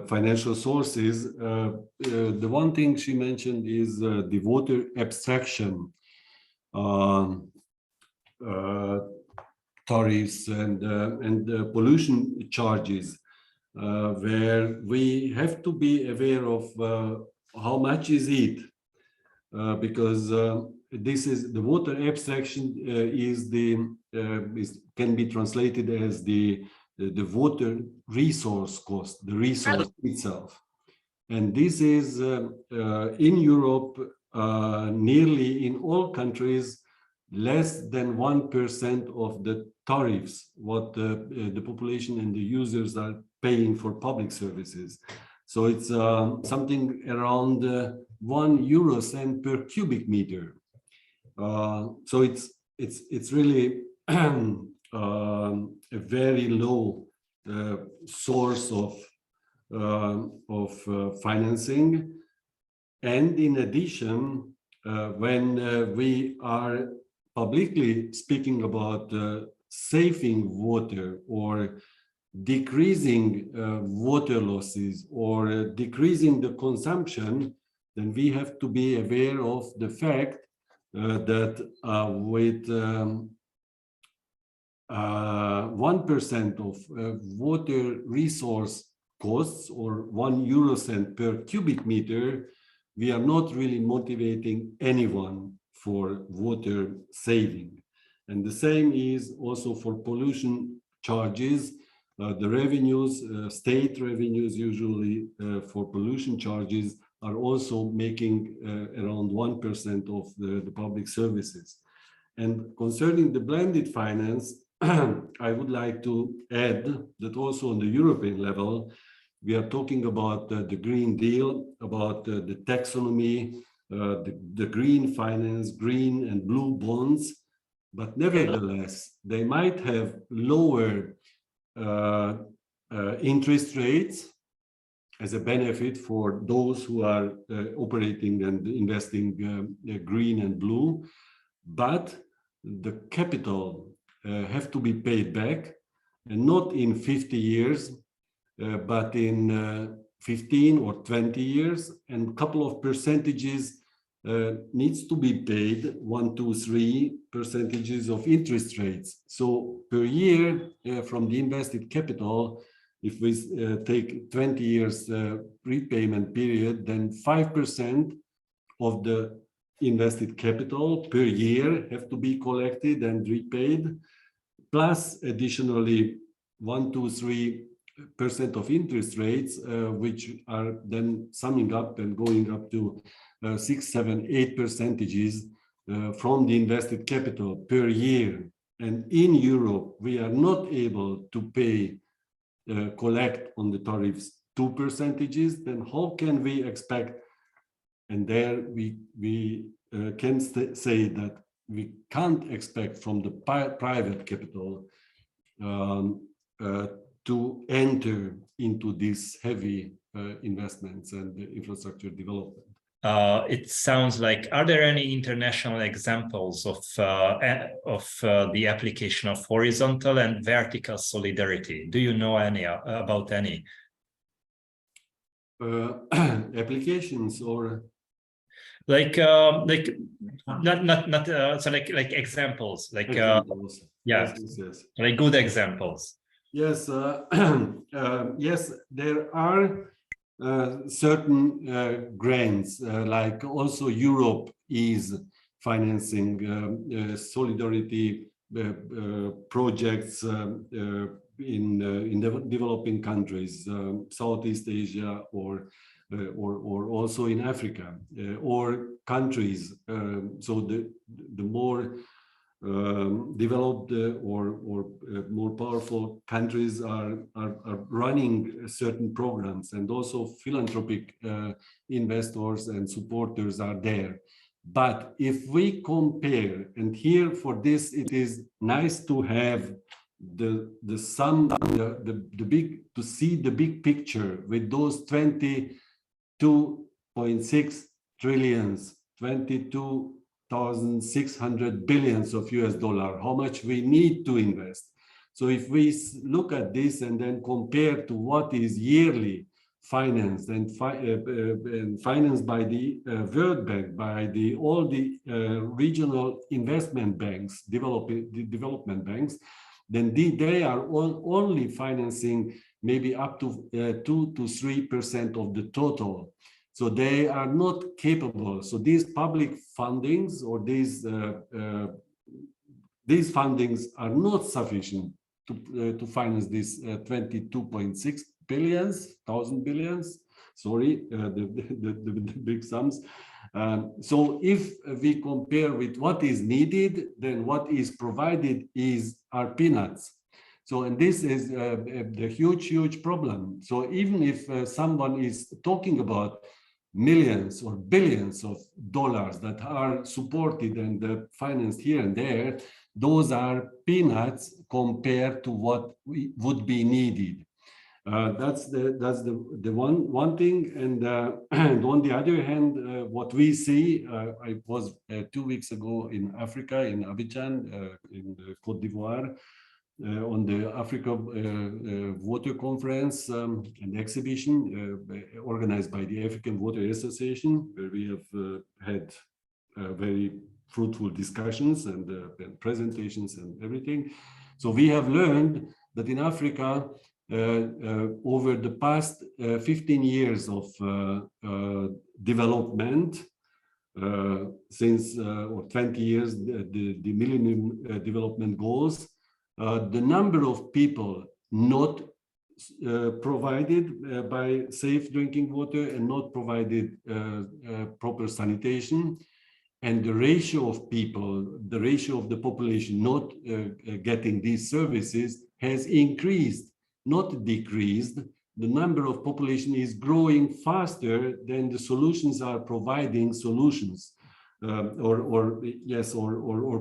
financial sources. The one thing she mentioned is the water abstraction tariffs and pollution charges, where we have to be aware of how much is it, because this is the water abstraction can be translated as the water resource cost, the resource itself. And this is in Europe, nearly in all countries, less than 1% of the tariffs, what the population and the users are paying for public services. So it's something around 1 euro cent per cubic meter. So it's really a very low source of financing. And in addition, when we are publicly speaking about saving water or decreasing water losses or decreasing the consumption, then we have to be aware of the fact that with 1% of water resource costs or 1 euro cent per cubic meter, we are not really motivating anyone for water saving. And the same is also for pollution charges. The revenues, state revenues usually for pollution charges are also making around 1% of the public services. And concerning the blended finance, I would like to add that also on the European level, we are talking about the Green Deal, about the taxonomy, the green finance, green and blue bonds, but nevertheless, they might have lower interest rates as a benefit for those who are operating and investing green and blue, but the capital have to be paid back, and not in 50 years, but in 15 or 20 years, and a couple of percentages needs to be paid, 1, 2, 3% of interest rates. So per year from the invested capital, if we take 20 years repayment period, then 5% of the invested capital per year have to be collected and repaid, plus additionally 1, 2, 3% of interest rates, which are then summing up and going up to 6, 7, 8% from the invested capital per year. And in Europe, we are not able to pay, collect on the tariffs 2%, then how can we expect and there we can say that we can't expect from the private capital to enter into these heavy investments and infrastructure development. It sounds like, are there any international examples of the application of horizontal and vertical solidarity? Do you know any about any? Applications or like so like examples, like examples. Yeah, yes. like good examples. Yes, yes, there are certain grants, like also Europe is financing solidarity projects in developing countries, Southeast Asia, or also in Africa, or countries. So the more developed or more powerful countries are running certain programs, and also philanthropic investors and supporters are there. But if we compare, and here for this it is nice to have the big, to see the big picture with those 22.6 trillions, 22,600 billions of US dollar, how much we need to invest. So if we look at this and then compare to what is yearly financed and financed by the World Bank, by all the regional investment banks, development banks, then they are only financing maybe up to 2 to 3% of the total. So they are not capable. So these public fundings or these fundings are not sufficient to finance this 22.6 billions. Sorry, the big sums. So if we compare with what is needed, then what is provided are peanuts. So, and this is the huge problem. So even if someone is talking about millions or billions of dollars that are supported and financed here and there, those are peanuts compared to what would be needed. That's the one thing. And on the other hand, what we see, I was 2 weeks ago in Africa, in Abidjan, in Côte d'Ivoire, on the Africa Water Conference and exhibition organized by the African Water Association, where we have had very fruitful discussions and presentations and everything. So we have learned that in Africa, over the past 15 years of development, since or 20 years, the Millennium Development Goals, the number of people not provided by safe drinking water and not provided proper sanitation, and the ratio of people, the ratio of the population not getting these services has increased, not decreased. The number of population is growing faster than the solutions are providing solutions. Or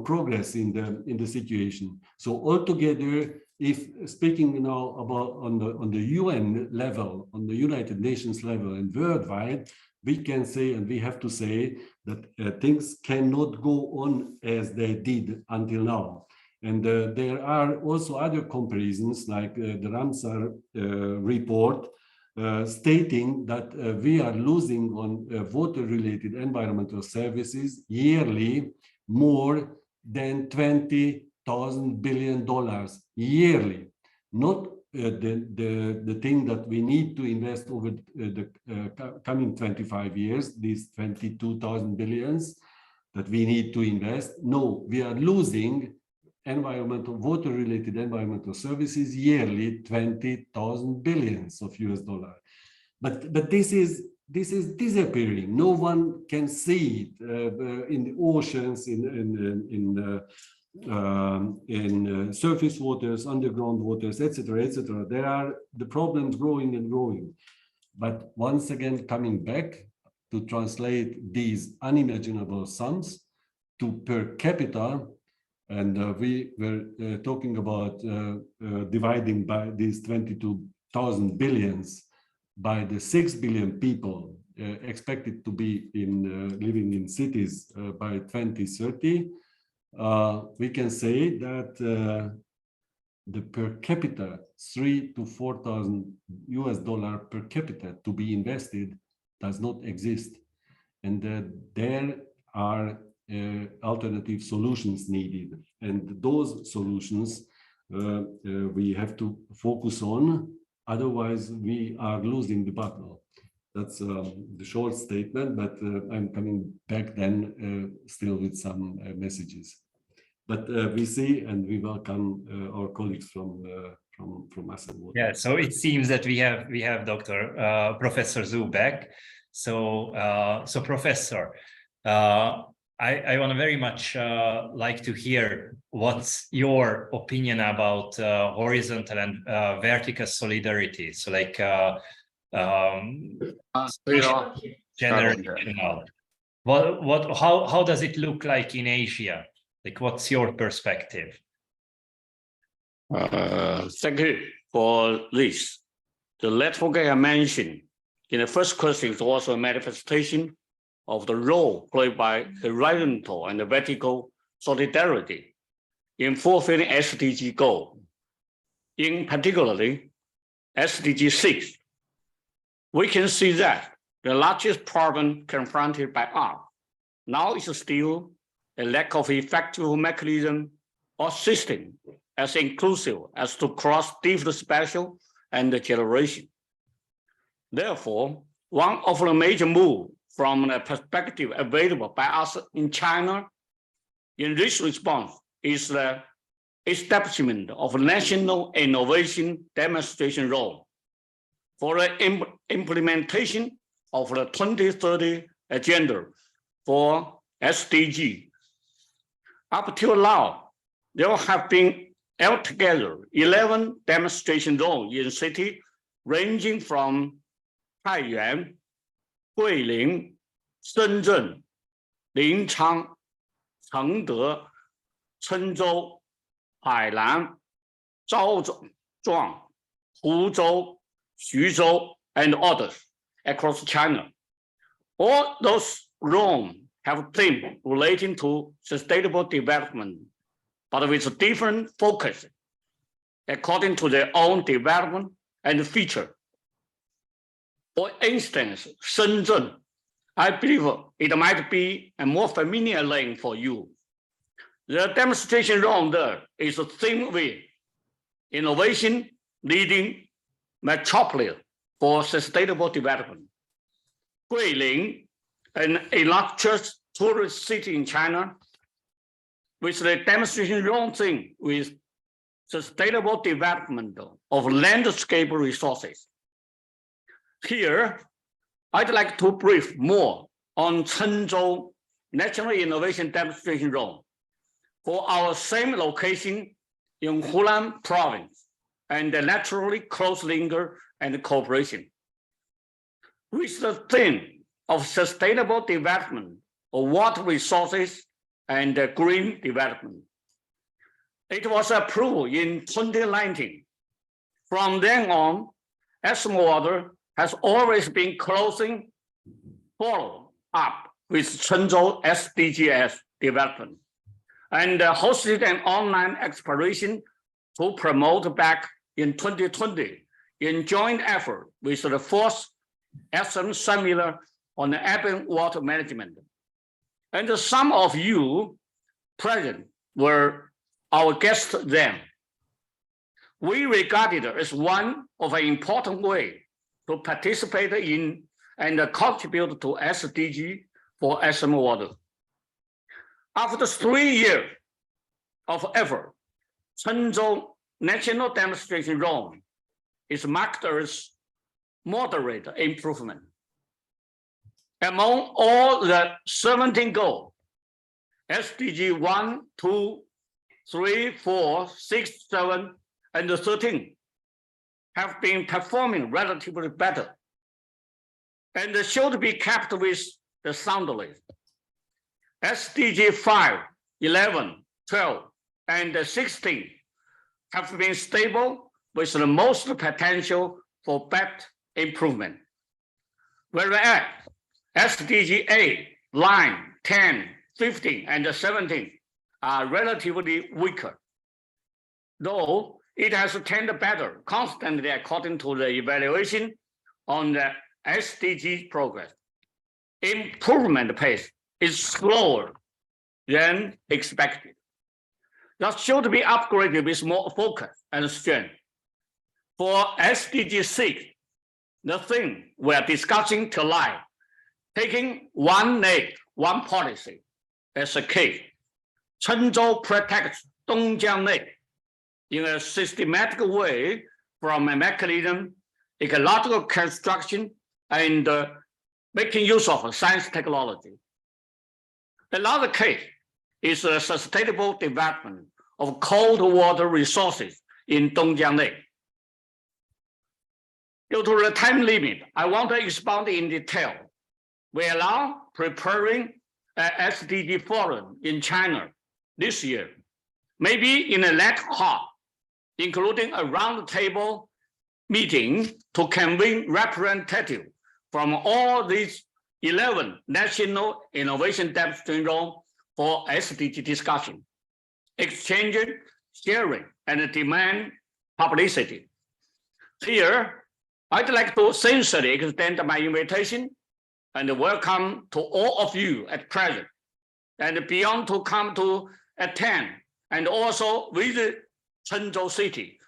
progress in the situation. So altogether, if speaking now about on the UN level, on the United Nations level and worldwide, we can say, and we have to say, that things cannot go on as they did until now. And there are also other comparisons, like the Ramsar report, stating that we are losing on water-related environmental services yearly more than $20,000 billion yearly. Not the thing that we need to invest over the coming 25 years, these 22,000 billions that we need to invest. No, we are losing water-related environmental services yearly, 20,000 billions of US dollar. But this is disappearing. No one can see it in the oceans, in surface waters, underground waters, etc., etc. There are the problems growing and growing. But once again, coming back, to translate these unimaginable sums to per capita, and we were talking about dividing by these 22,000 billions by the 6 billion people expected to be living in cities by 2030, we can say that the per capita $3,000 to $4,000 per capita to be invested does not exist, and there are alternative solutions needed, and those solutions we have to focus on, otherwise we are losing the battle. That's the short statement, but I'm coming back then still with some messages. But we see and we welcome our colleagues from MaSzeSz. Yeah, so it seems that we have Dr. Professor Zhu back. So Professor, I want to very much like to hear what's your opinion about horizontal and vertical solidarity. So like generational. How does it look like in Asia? Like, what's your perspective? Thank you for this. The network I mentioned in the first question is also a manifestation of the role played by horizontal and vertical solidarity in fulfilling SDG goal. In particularly, SDG 6, we can see that the largest problem confronted by us now is still a lack of effective mechanism or system as inclusive as to cross different spatial and generation. Therefore, one of the major moves from the perspective available by us in China in this response is the establishment of a national innovation demonstration role for the implementation of the 2030 agenda for SDG. Up till now, there have been altogether 11 demonstration zones in cities ranging from Taiyuan, Guilin, Shenzhen, Linchang, Chengde, Chenzhou, Hainan, Zhaozhuang, Huzhou, Xuzhou, and others across China. All those zones have themes relating to sustainable development, but with different focus according to their own development and feature. For instance, Shenzhen, I believe it might be a more familiar name for you. The demonstration zone there is a theme with innovation leading metropolis for sustainable development. Guilin, an illustrious tourist city in China, with the demonstration zone theme with sustainable development of landscape resources. Here, I'd like to brief more on Chenzhou National Innovation Demonstration Zone for our same location in Hunan province and naturally close link and cooperation. With the theme of sustainable development of water resources and green development. It was approved in 2019. From then on, ExxonMobil has always been closing follow up with Chenzhou SDGs development and hosted an online exploration to promote back in 2020 in joint effort with the fourth Exxon seminar on urban water management. And some of you present were our guests then. We regarded it as one of an important way to participate in and contribute to SDG for ExxonMobil. After 3 years of effort, Chenzhou National Demonstration Zone is marked as moderate improvement. Among all the 17 goals, SDG 1, 2, 3, 4, 6, 7, and 13 have been performing relatively better. and should be kept with the sound list. SDG 5, 11, 12, and 16 have been stable with the most potential for better improvement. Whereas SDG 8, 9, 10, 15, and 17 are relatively weaker, though it has tended better constantly according to the evaluation on the SDG progress. Improvement pace is slower than expected. That should be upgraded with more focus and strength. For SDG 6, the thing we are discussing tonight, taking one nation, one policy as a key. Chenzhou protects Dongjiang Lake in a systematic way from a mechanism, ecological construction, and making use of science technology. Another case is the sustainable development of cold water resources in Dongjiang Lake. Due to the time limit, I want to expound in detail. We are now preparing an SDG forum in China this year, maybe in a latter half, including a roundtable meeting to convene representatives from all these 11 national innovation demonstrations for SDG discussion, exchange, sharing, and demand publicity. Here, I'd like to sincerely extend my invitation and welcome to all of you at present and beyond to come to attend and also visit Chenzhou City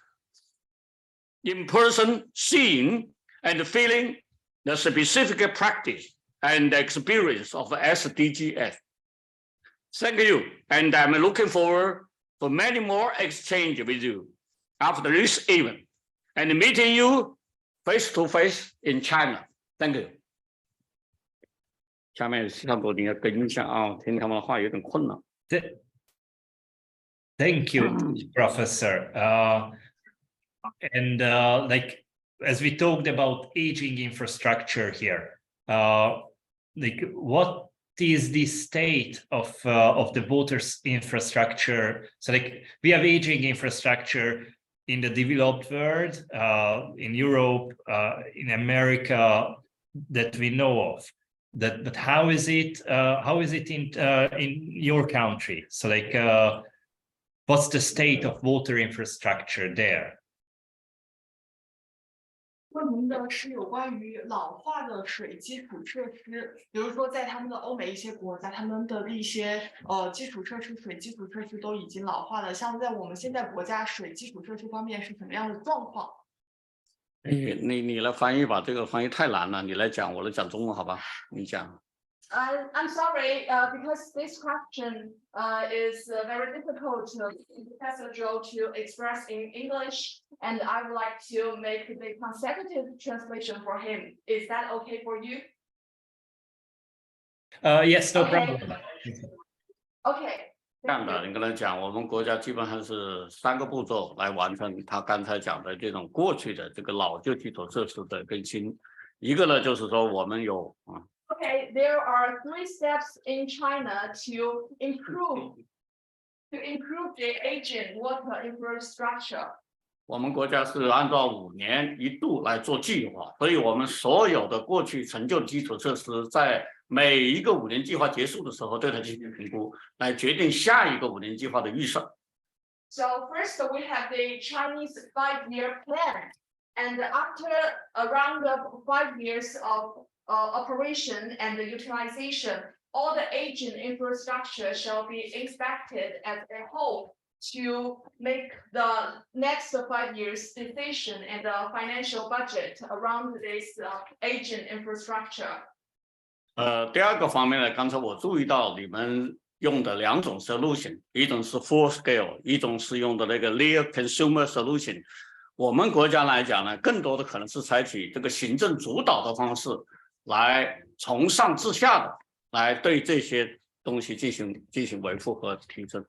in person, seeing and feeling the specific practice and experience of SDGs. Thank you, and I'm looking forward to many more exchange with you after this event and meeting you face to face in China. Thank you. 下面下播你要跟一下啊，听他们的话有点困难。Thank you, Professor. And like as we talked about aging infrastructure here, like what is the state of the water infrastructure? So like we have aging infrastructure in the developed world, in Europe, in America, that we know of. But how is it in your country? So like what's the state of water infrastructure there? 问您的是有关于老化的水基础设施，比如说在他们的欧美一些国家，他们的一些基础设施、水基础设施都已经老化了。像在我们现在国家水基础设施方面是什么样的状况？你来翻译吧，这个翻译太难了，你来讲，我来讲中文好吧？你讲。I'm sorry, because this question is very difficult to Professor Zhou to express in English, and I would like to make the consecutive translation for him. Is that okay for you? Yes, no problem. Okay. 这样的，你跟他讲，我们国家基本上是3个步骤来完成他刚才讲的这种过去的这个老旧基础设施的更新。一个呢，就是说我们有Okay, there are 3 steps in China to improve the aging water infrastructure. 我们国家是按照5年1度来做计划，所以我们所有的过去陈旧的基础设施，在每一个5年计划结束的时候，对它进行评估，来决定下一个5年计划的预算。So first we have the Chinese 5-year plan, and after around 5 years of operation and the utilization, all the aging infrastructure shall be inspected as a whole to make the next 5 years decision and the financial budget around this aging infrastructure. 第二个方面呢，刚才我注意到你们用的2种 solution， 一种是 full scale， 一种是用的那个 real consumer solution。我们国家来讲呢，更多的可能是采取这个行政主导的方式，来从上至下的来对这些东西进行维护和提升。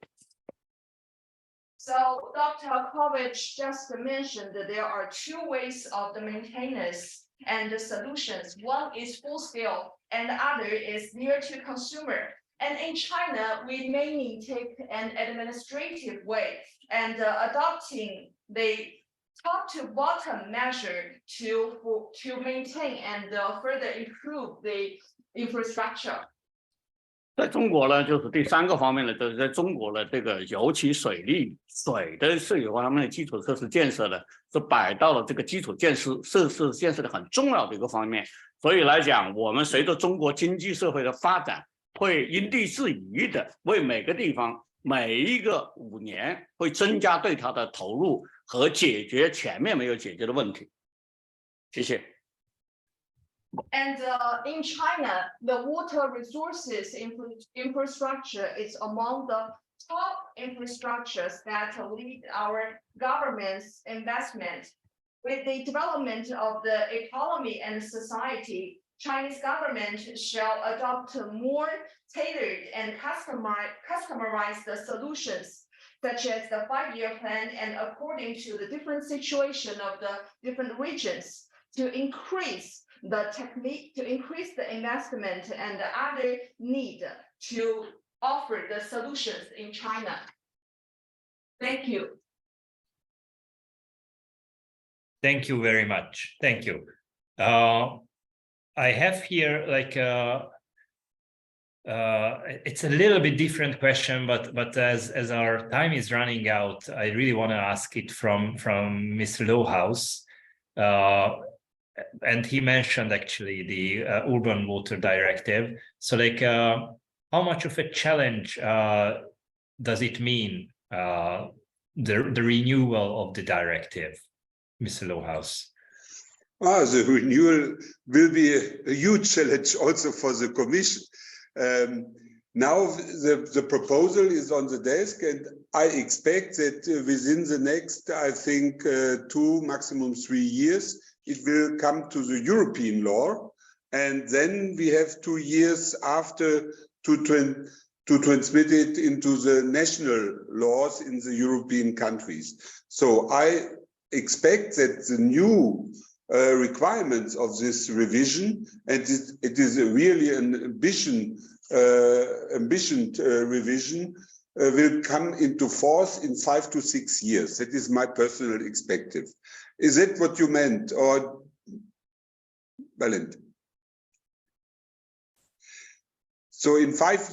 So Dr. Kovic just mentioned that there are 2 ways of the maintenance and the solutions. One is full scale and the other is near to consumer. And in China, we mainly take an administrative way and adopting the top to bottom measure to maintain and further improve the infrastructure. 在中国呢，就是第三个方面呢，就是在中国的这个尤其水利水的是有方面的基础设施建设呢，是摆到了这个基础设施建设的很重要的一个方面。所以来讲，我们随着中国经济社会的发展，会因地制宜的为每个地方每一个5年会增加对它的投入和解决前面没有解决的问题。谢谢。 And in China, the water resources infrastructure is among the top infrastructures that lead our government's investment. With the development of the economy and society, Chinese government shall adopt more tailored and customized solutions, such as the 5-year plan and according to the different situation of the different regions to increase the investment and the other need to offer the solutions in China. Thank you. Thank you very much. Thank you. I have here like it's a little bit different question, but as our time is running out, I really want to ask it from Mr. Lohaus. And he mentioned actually the Urban Water Directive. So like, how much of a challenge does it mean, the renewal of the directive, Mr. Lohaus? The renewal will be a huge challenge also for the Commission. Now the proposal is on the desk, and I expect that within the next, I think, 2, maximum 3 years, it will come to the European law, and then we have 2 years after to transmit it into the national laws in the European countries. So I expect that the new requirements of this revision, and it is really an ambition revision, will come into force in 5 to 6 years. That is my personal expectation. Is that what you meant, or Balint? So in 5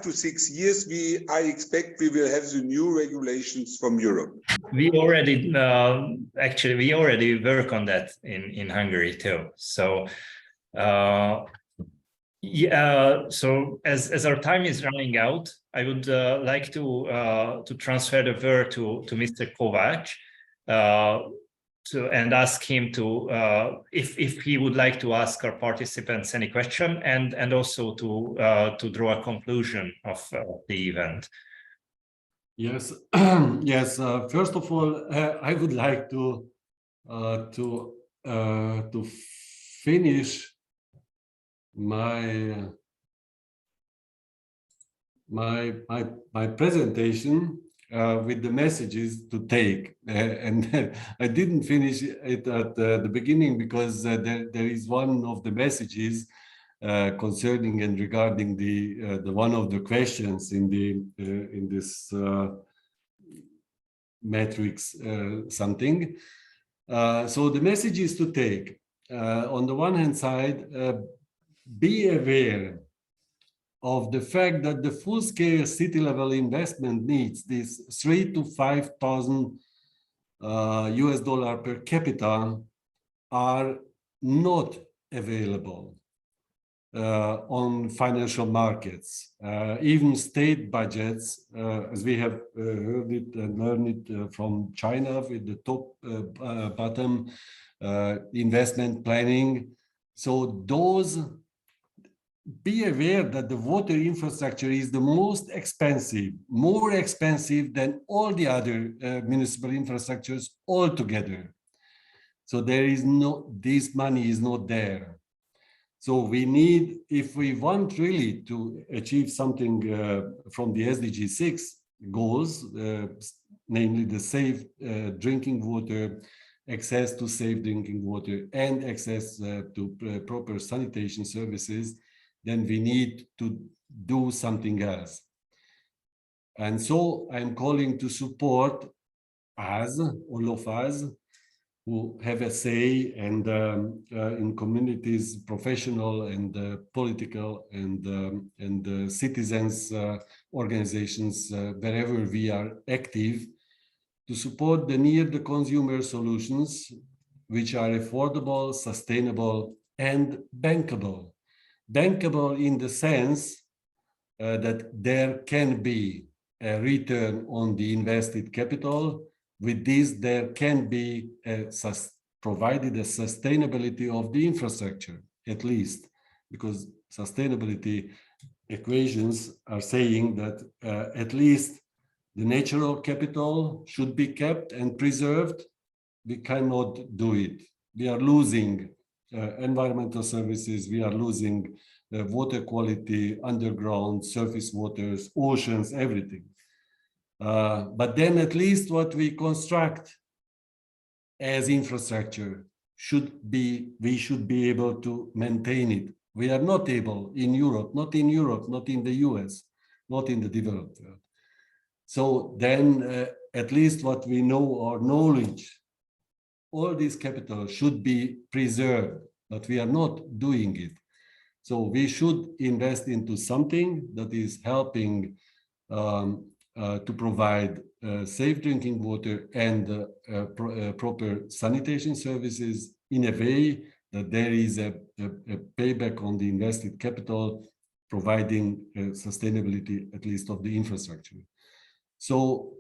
to 6 years, I expect we will have the new regulations from Europe. We already actually we already work on that in Hungary too. So yeah. So as our time is running out, I would like to transfer the word to Mr. Kovács. And ask him to if he would like to ask our participants any question, and also to draw a conclusion of the event. Yes, yes. First of all, I would like to finish my presentation with the messages to take, and I didn't finish it at the beginning because there is one of the messages concerning and regarding the one of the questions in this matrix something. So the message is to take, on the one hand side, be aware of the fact that the full-scale city-level investment needs this $3,000 to $5,000 US per capita are not available on financial markets. Even state budgets, as we have heard it and learned it from China with the top bottom investment planning. So those, be aware that the water infrastructure is the most expensive, more expensive than all the other municipal infrastructures altogether. So there is this money is not there. So we need, if we want really to achieve something from the SDG 6 goals, namely the safe drinking water, access to safe drinking water and access to proper sanitation services, then we need to do something else. And so I'm calling to support us, all of us, who have a say and in communities, professional and political and citizens organizations, wherever we are active, to support the near-the-consumer solutions which are affordable, sustainable, and bankable. Bankable in the sense that there can be a return on the invested capital. With this, there can be provided a sustainability of the infrastructure, at least, because sustainability equations are saying that at least the natural capital should be kept and preserved. We cannot do it. We are losing environmental services. We are losing water quality, underground, surface waters, oceans, everything. But then at least what we construct as infrastructure we should be able to maintain it. We are not able in Europe, not in the US, not in the developed world. So then at least what we know, our knowledge, all this capital should be preserved, but we are not doing it. So we should invest into something that is helping to provide safe drinking water and proper sanitation services in a way that there is a payback on the invested capital, providing sustainability, at least of the infrastructure. So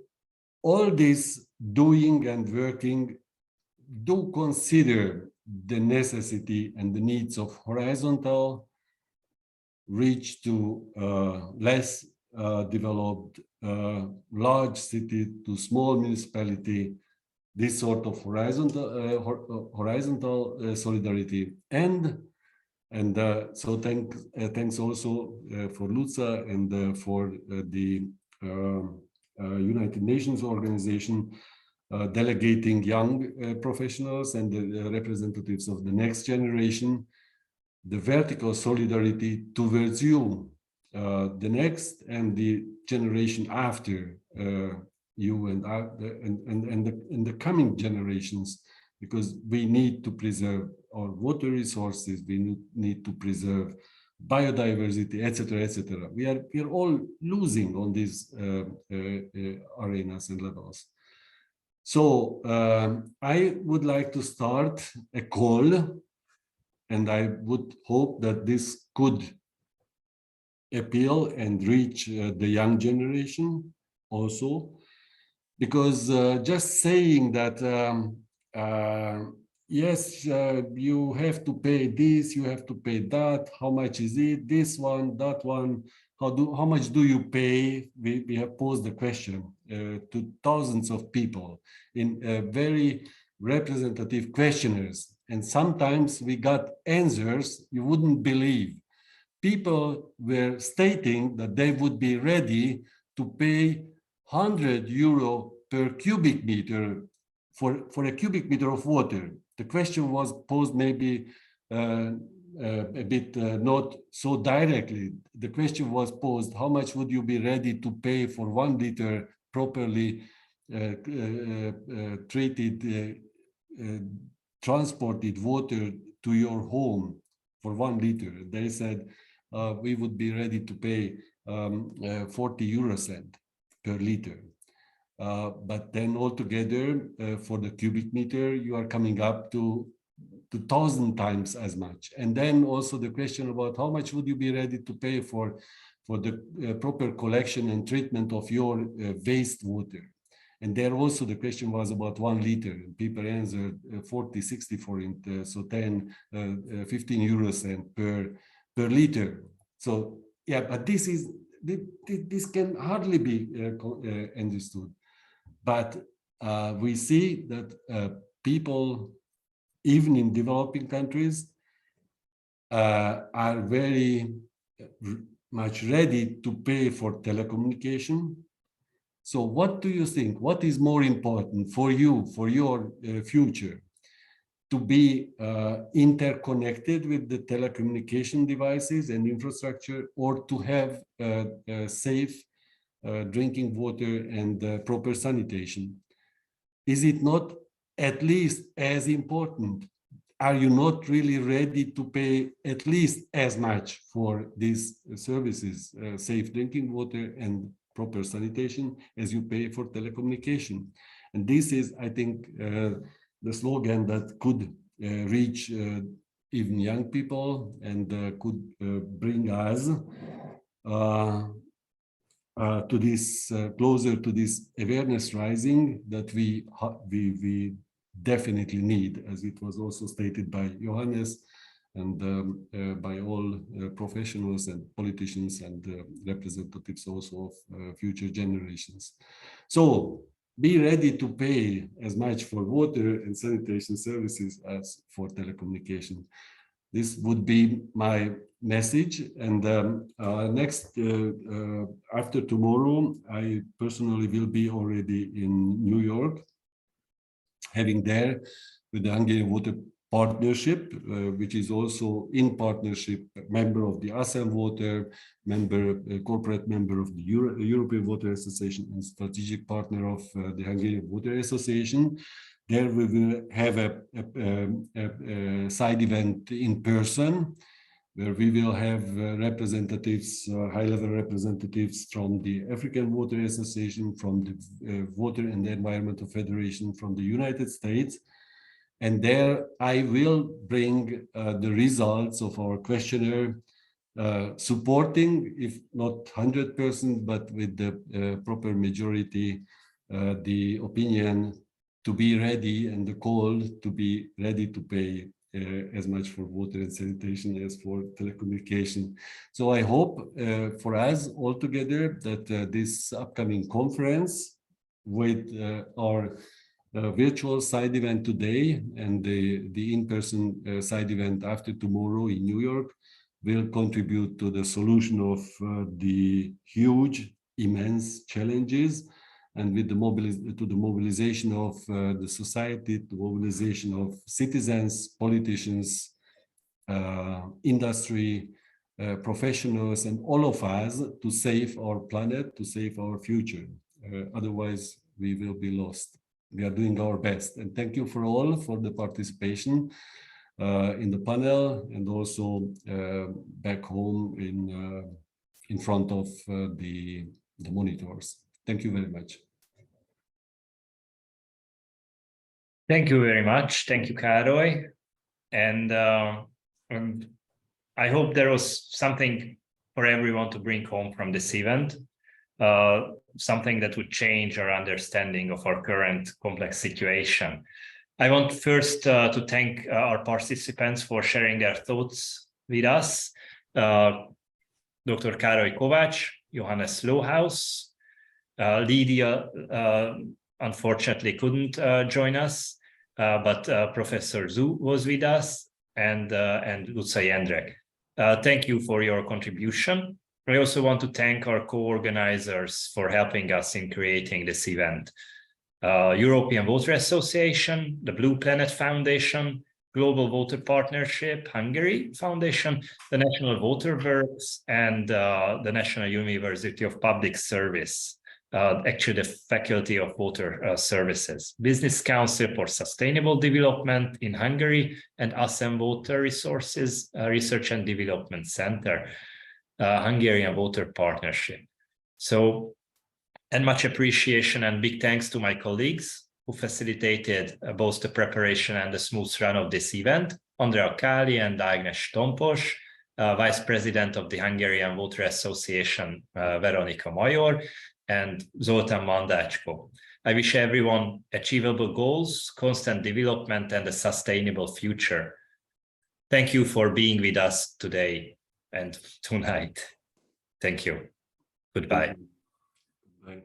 all this doing and working do consider the necessity and the needs of horizontal reach to less developed large city to small municipality, this sort of horizontal solidarity. And so thanks also for Luca and for the United Nations organization delegating young professionals and the representatives of the next generation, the vertical solidarity towards you, the next and the generation after you and the coming generations, because we need to preserve our water resources, we need to preserve biodiversity, etc., etc. We are all losing on these arenas and levels. So I would like to start a call, and I would hope that this could appeal and reach the young generation also, because just saying that yes, you have to pay this, you have to pay that, how much is it, this one, that one, how much do you pay? We have posed the question to thousands of people in very representative questionnaires, and sometimes we got answers you wouldn't believe. People were stating that they would be ready to pay €100 per cubic meter for a cubic meter of water. The question was posed maybe a bit not so directly. The question was posed, how much would you be ready to pay for 1 liter properly treated, transported water to your home for 1 liter? They said, we would be ready to pay 40 € per liter. But then altogether, for the cubic meter, you are coming up to 1,000 times as much. And then also the question about how much would you be ready to pay for the proper collection and treatment of your wastewater. And there also the question was about 1 liter. People answered 40, 60 for it, so 10, 15 € per liter. So yeah, but this can hardly be understood. But we see that people, even in developing countries, are very much ready to pay for telecommunication, So what do you think? What is more important for you, for your future? To be interconnected with the telecommunication devices and infrastructure, or to have safe drinking water and proper sanitation? Is it not at least as important? Are you not really ready to pay at least as much for these services, safe drinking water and proper sanitation, as you pay for telecommunication? And this is, I think, the slogan that could reach even young people and could bring us to this closer to this awareness rising that we definitely need, as it was also stated by Johannes and by all professionals and politicians and representatives also of future generations. So be ready to pay as much for water and sanitation services as for telecommunication. This would be my message. And after tomorrow, I personally will be already in New York, having there with the Hungarian Water Partnership, which is also in partnership, member of the ASEM Water, corporate member of the European Water Association, and strategic partner of the Hungarian Water Association. There we will have a side event in person, where we will have representatives, high-level representatives from the African Water Association, from the Water and Environmental Federation from the United States. And there I will bring the results of our questionnaire, supporting, if not 100%, but with the proper majority, the opinion to be ready and the call to be ready to pay as much for water and sanitation as for telecommunication. So I hope for us all together that this upcoming conference with our virtual side event today and the in-person side event after tomorrow in New York will contribute to the solution of the huge, immense challenges, and with the mobilization of the society, the mobilization of citizens, politicians, industry, professionals, and all of us to save our planet, to save our future. Otherwise, we will be lost. We are doing our best. And thank you for all for the participation in the panel, and also back home in front of the monitors. Thank you very much. Thank you very much. Thank you, Károly. And I hope there was something for everyone to bring home from this event, something that would change our understanding of our current complex situation. I want first to thank our participants for sharing their thoughts with us. Dr. Károly Kovács, Johannes Lohaus, Lydia unfortunately couldn't join us, but Professor Zhu was with us, and Luca Jendrek. Thank you for your contribution. I also want to thank our co-organizers for helping us in creating this event. European Water Association, the Blue Planet Foundation, Global Water Partnership, Hungary Foundation, the National Water Works, and the National University of Public Service, actually the Faculty of Water Services, Business Council for Sustainable Development in Hungary, and ASEM Water Resources Research and Development Center, Hungarian Water Partnership. So, and much appreciation and big thanks to my colleagues who facilitated both the preparation and the smooth run of this event, Andrea Kali and Ágnes Tompos, Vice President of the Hungarian Water Association, Veronika Major, and Zoltán Mandácskó. I wish everyone achievable goals, constant development, and a sustainable future. Thank you for being with us today and tonight. Thank you. Goodbye. Bye.